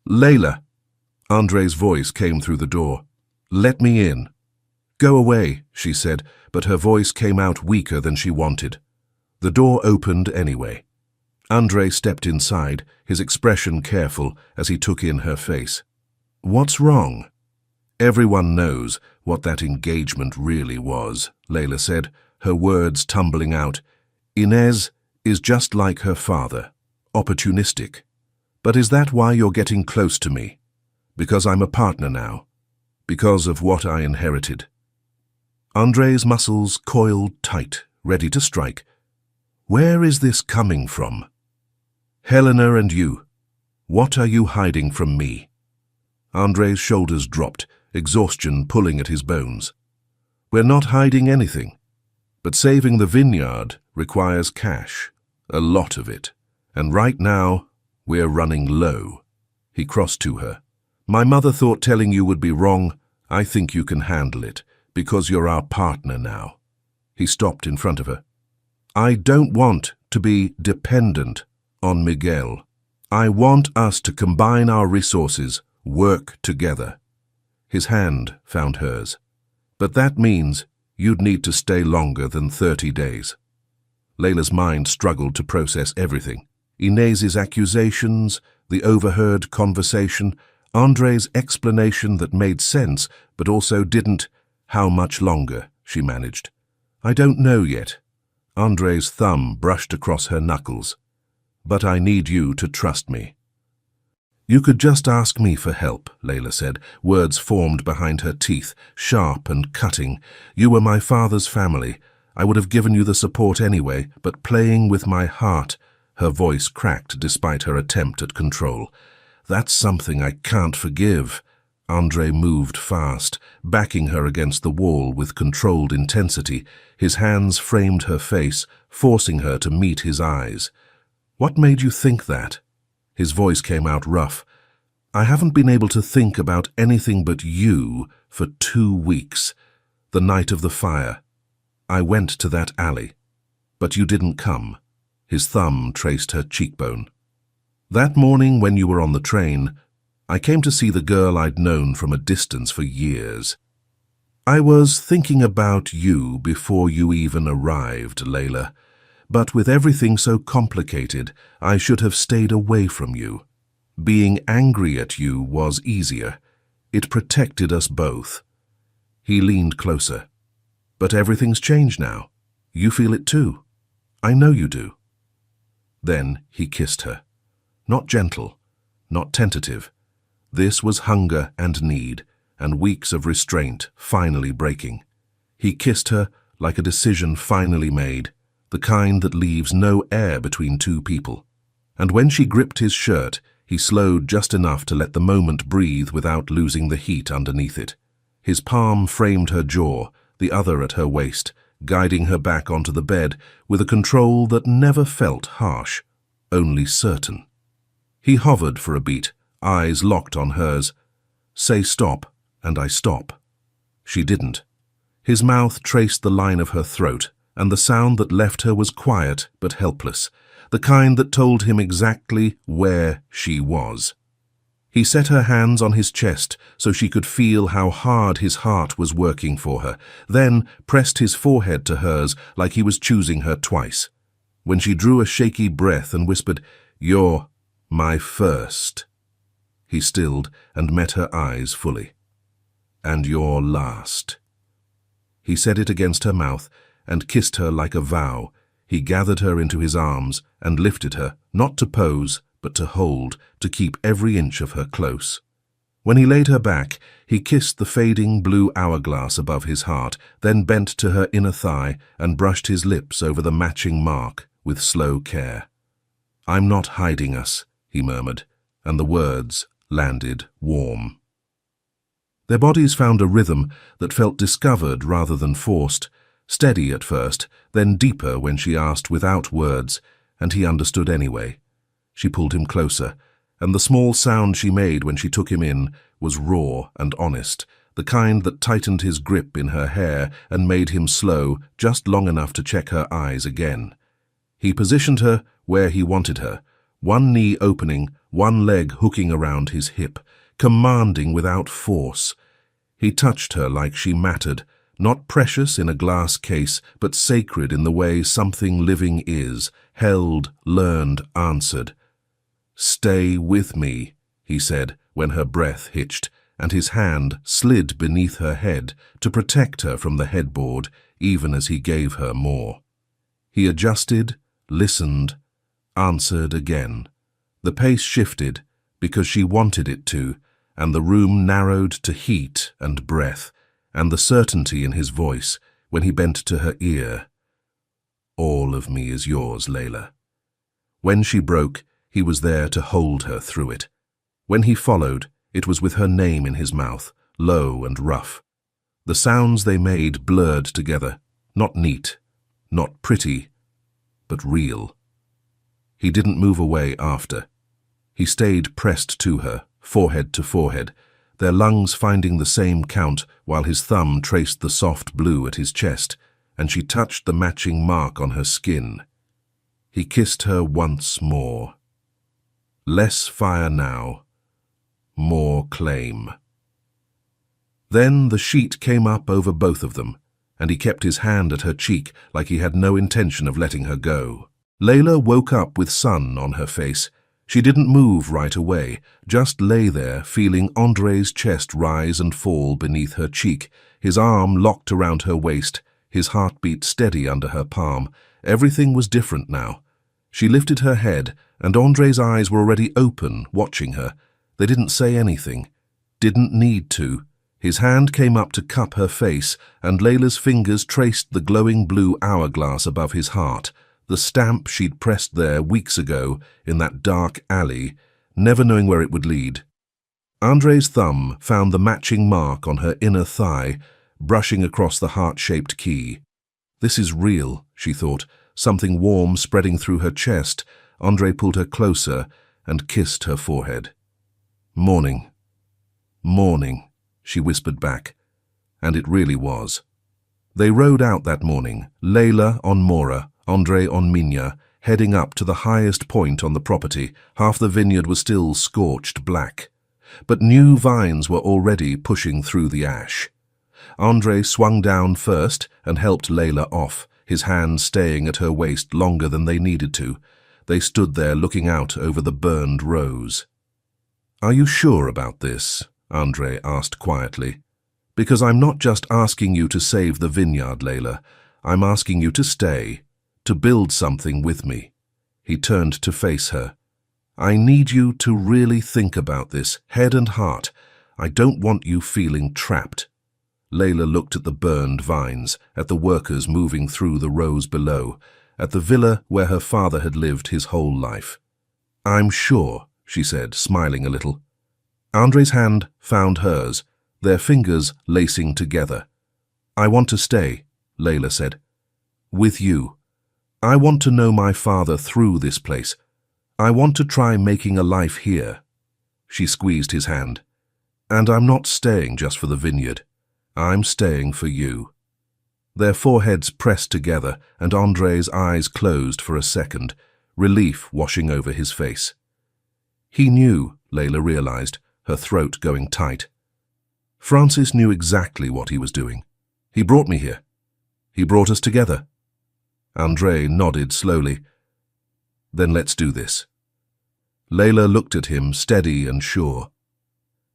"Layla!" Andrei's voice came through the door. "Let me in." "Go away," she said, but her voice came out weaker than she wanted. The door opened anyway. Andrei stepped inside, his expression careful as he took in her face. "What's wrong?" "Everyone knows what that engagement really was," Layla said, her words tumbling out. "Inés is just like her father, opportunistic. But is that why you're getting close to me? Because I'm a partner now? Because of what I inherited?" Andrei's muscles coiled tight, ready to strike. "Where is this coming from?" "Helena and you. What are you hiding from me?" Andrei's shoulders dropped, exhaustion pulling at his bones. "We're not hiding anything. But saving the vineyard requires cash, a lot of it. And right now, we're running low." He crossed to her. "My mother thought telling you would be wrong. I think you can handle it, because you're our partner now." He stopped in front of her. "I don't want to be dependent on Miguel. I want us to combine our resources, work together." His hand found hers. But that means you'd need to stay longer than 30 days. Layla's mind struggled to process everything. Inez's accusations, the overheard conversation, Andre's explanation that made sense but also didn't. How much longer, she managed. I don't know yet. Andre's thumb brushed across her knuckles. But I need you to trust me. You could just ask me for help, Layla said, words formed behind her teeth, sharp and cutting. You were my father's family. I would have given you the support anyway, but playing with my heart. Her voice cracked despite her attempt at control. That's something I can't forgive. Andre moved fast, backing her against the wall with controlled intensity. His hands framed her face, forcing her to meet his eyes. What made you think that? His voice came out rough. I haven't been able to think about anything but you for 2 weeks. The night of the fire. I went to that alley. But you didn't come. His thumb traced her cheekbone. That morning when you were on the train, I came to see the girl I'd known from a distance for years. I was thinking about you before you even arrived, Layla. But with everything so complicated, I should have stayed away from you. Being angry at you was easier. It protected us both. He leaned closer. But everything's changed now. You feel it too. I know you do. Then he kissed her. Not gentle, not tentative. This was hunger and need, and weeks of restraint finally breaking. He kissed her like a decision finally made, the kind that leaves no air between two people. And when she gripped his shirt, he slowed just enough to let the moment breathe without losing the heat underneath it. His palm framed her jaw, the other at her waist, guiding her back onto the bed with a control that never felt harsh, only certain. He hovered for a beat, eyes locked on hers. Say stop, and I stop. She didn't. His mouth traced the line of her throat, and the sound that left her was quiet but helpless, the kind that told him exactly where she was. He set her hands on his chest so she could feel how hard his heart was working for her, then pressed his forehead to hers like he was choosing her twice. When she drew a shaky breath and whispered, "You're my first," he stilled and met her eyes fully. "And your last." He said it against her mouth and kissed her like a vow. He gathered her into his arms and lifted her, not to pose, but to hold, to keep every inch of her close. When he laid her back, he kissed the fading blue hourglass above his heart, then bent to her inner thigh and brushed his lips over the matching mark with slow care. "I'm not hiding us," he murmured, and the words landed warm. Their bodies found a rhythm that felt discovered rather than forced, steady at first, then deeper when she asked without words, and he understood anyway. She pulled him closer, and the small sound she made when she took him in was raw and honest, the kind that tightened his grip in her hair and made him slow just long enough to check her eyes again. He positioned her where he wanted her, one knee opening, one leg hooking around his hip, commanding without force. He touched her like she mattered, not precious in a glass case, but sacred in the way something living is, held, learned, answered. "Stay with me," he said when her breath hitched, and his hand slid beneath her head to protect her from the headboard, even as he gave her more. He adjusted, listened, answered again. The pace shifted because she wanted it to, and the room narrowed to heat and breath, and the certainty in his voice when he bent to her ear. "All of me is yours, Layla." When she broke, he was there to hold her through it. When he followed, it was with her name in his mouth, low and rough. The sounds they made blurred together, not neat, not pretty, but real. He didn't move away after. He stayed pressed to her, forehead to forehead, their lungs finding the same count while his thumb traced the soft blue at his chest, and she touched the matching mark on her skin. He kissed her once more. Less fire now, more claim. Then the sheet came up over both of them, and he kept his hand at her cheek like he had no intention of letting her go. Layla woke up with sun on her face. She didn't move right away, just lay there feeling Andre's chest rise and fall beneath her cheek, his arm locked around her waist, his heartbeat steady under her palm. Everything was different now. She lifted her head, and Andre's eyes were already open, watching her. They didn't say anything. Didn't need to. His hand came up to cup her face, and Layla's fingers traced the glowing blue hourglass above his heart, the stamp she'd pressed there weeks ago in that dark alley, never knowing where it would lead. Andre's thumb found the matching mark on her inner thigh, brushing across the heart-shaped key. This is real, she thought, something warm spreading through her chest. Andre pulled her closer and kissed her forehead. "Morning. Morning," she whispered back, and it really was. They rode out that morning, Layla on Mora, Andre on Minya, heading up to the highest point on the property. Half the vineyard was still scorched black, but new vines were already pushing through the ash. Andre swung down first and helped Layla off, his hands staying at her waist longer than they needed to. They stood there looking out over the burned rows. "Are you sure about this?" Andre asked quietly. "Because I'm not just asking you to save the vineyard, Layla. I'm asking you to stay, to build something with me." He turned to face her. "I need you to really think about this, head and heart. I don't want you feeling trapped." Layla looked at the burned vines, at the workers moving through the rows below, at the villa where her father had lived his whole life. "I'm sure," she said, smiling a little. Andre's hand found hers, their fingers lacing together. "I want to stay," Layla said. "With you. I want to know my father through this place. I want to try making a life here." She squeezed his hand. "And I'm not staying just for the vineyard. I'm staying for you." Their foreheads pressed together, and Andre's eyes closed for a second, relief washing over his face. He knew, Layla realized, her throat going tight. Francis knew exactly what he was doing. "He brought me here. He brought us together." Andre nodded slowly. "Then let's do this." Layla looked at him, steady and sure.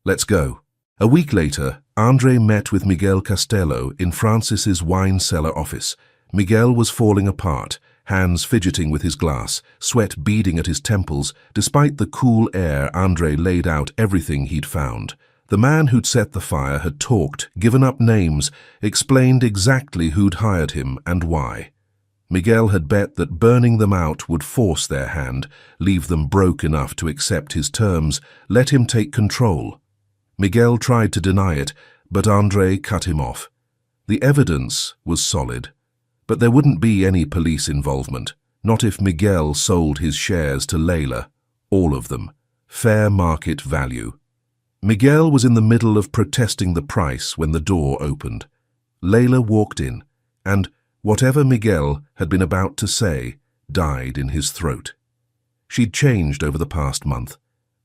"Let's go." A week later, Andre met with Miguel Castello in Francis's wine cellar office. Miguel was falling apart, hands fidgeting with his glass, sweat beading at his temples. Despite the cool air, Andre laid out everything he'd found. The man who'd set the fire had talked, given up names, explained exactly who'd hired him and why. Miguel had bet that burning them out would force their hand, leave them broke enough to accept his terms, let him take control. Miguel tried to deny it, but Andre cut him off. The evidence was solid, but there wouldn't be any police involvement, not if Miguel sold his shares to Layla, all of them, fair market value. Miguel was in the middle of protesting the price when the door opened. Layla walked in, and whatever Miguel had been about to say died in his throat. She'd changed over the past month.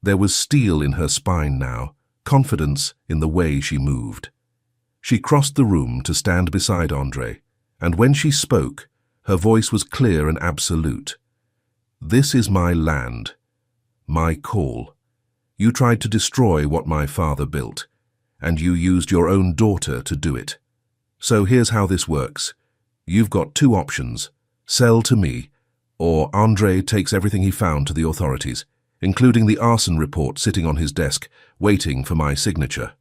There was steel in her spine now, confidence in the way she moved. She crossed the room to stand beside Andre, and when she spoke, her voice was clear and absolute. "This is my land, my call. You tried to destroy what my father built, and you used your own daughter to do it. So here's how this works. You've got two options: sell to me, or Andre takes everything he found to the authorities, including the arson report sitting on his desk, waiting for my signature."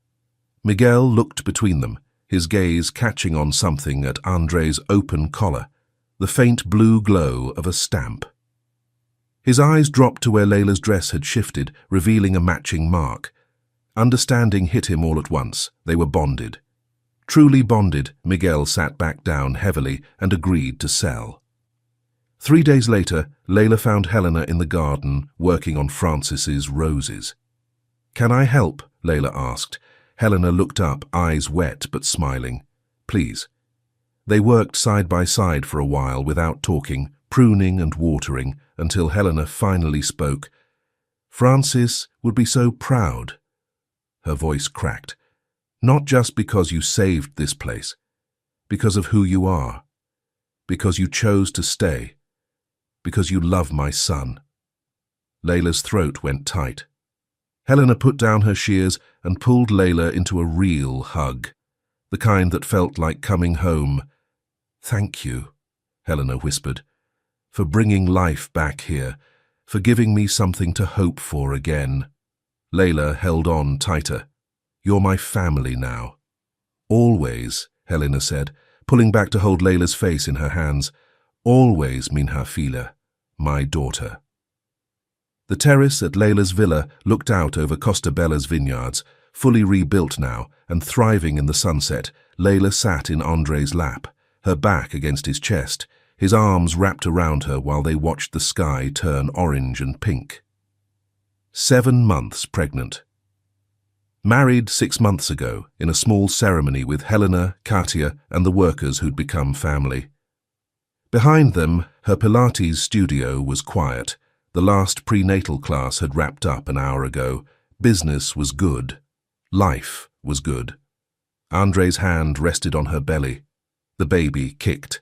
Miguel looked between them, his gaze catching on something at Andre's open collar, the faint blue glow of a stamp. His eyes dropped to where Layla's dress had shifted, revealing a matching mark. Understanding hit him all at once. They were bonded. Truly bonded, Miguel sat back down heavily and agreed to sell. 3 days later, Layla found Helena in the garden, working on Francis's roses. "Can I help?" Layla asked. Helena looked up, eyes wet but smiling. "Please." They worked side by side for a while without talking, pruning and watering, until Helena finally spoke. "Francis would be so proud." Her voice cracked. Not just because you saved this place, because of who you are, because you chose to stay, because you love my son. Layla's throat went tight. Helena put down her shears and pulled Layla into a real hug, the kind that felt like coming home. "Thank you," Helena whispered, "for bringing life back here, for giving me something to hope for again." Layla held on tighter. "You're my family now." "Always," Helena said, pulling back to hold Layla's face in her hands. "Always, Minha filha, my daughter." The terrace at Layla's villa looked out over Costa Bella's vineyards, fully rebuilt now and thriving in the sunset. Layla sat in Andre's lap, her back against his chest, his arms wrapped around her while they watched the sky turn orange and pink. 7 months pregnant. Married 6 months ago in a small ceremony with Helena, Katia, and the workers who'd become family. Behind them, her Pilates studio was quiet. The last prenatal class had wrapped up an hour ago. Business was good. Life was good. Andre's hand rested on her belly. The baby kicked.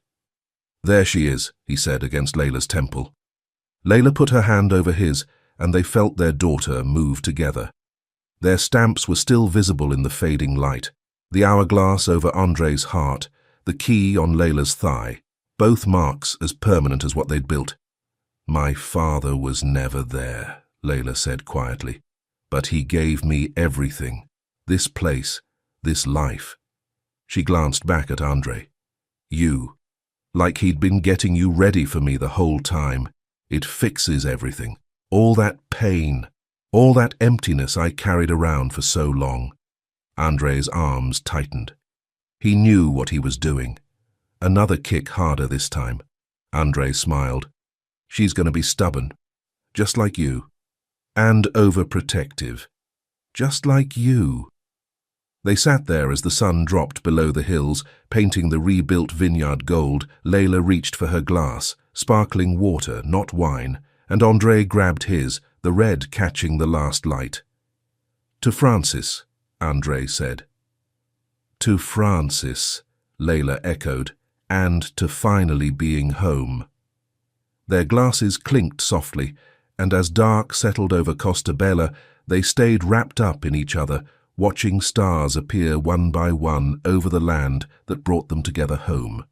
"There she is," he said against Layla's temple. Layla put her hand over his, and they felt their daughter move together. Their stamps were still visible in the fading light, the hourglass over Andre's heart, the key on Layla's thigh, both marks as permanent as what they'd built. "My father was never there," Layla said quietly, "but he gave me everything, this place, this life." She glanced back at Andre. "You, like he'd been getting you ready for me the whole time. It fixes everything, all that pain, all that emptiness I carried around for so long." Andre's arms tightened. He knew what he was doing. Another kick harder this time. Andre smiled. "She's going to be stubborn, just like you. And overprotective, just like you." They sat there as the sun dropped below the hills, painting the rebuilt vineyard gold. Layla reached for her glass, sparkling water, not wine, and Andre grabbed his, the red catching the last light. "To Francis," Andre said. "To Francis," Layla echoed, "and to finally being home." Their glasses clinked softly, and as dark settled over Costa Bella, they stayed wrapped up in each other, watching stars appear one by one over the land that brought them together home.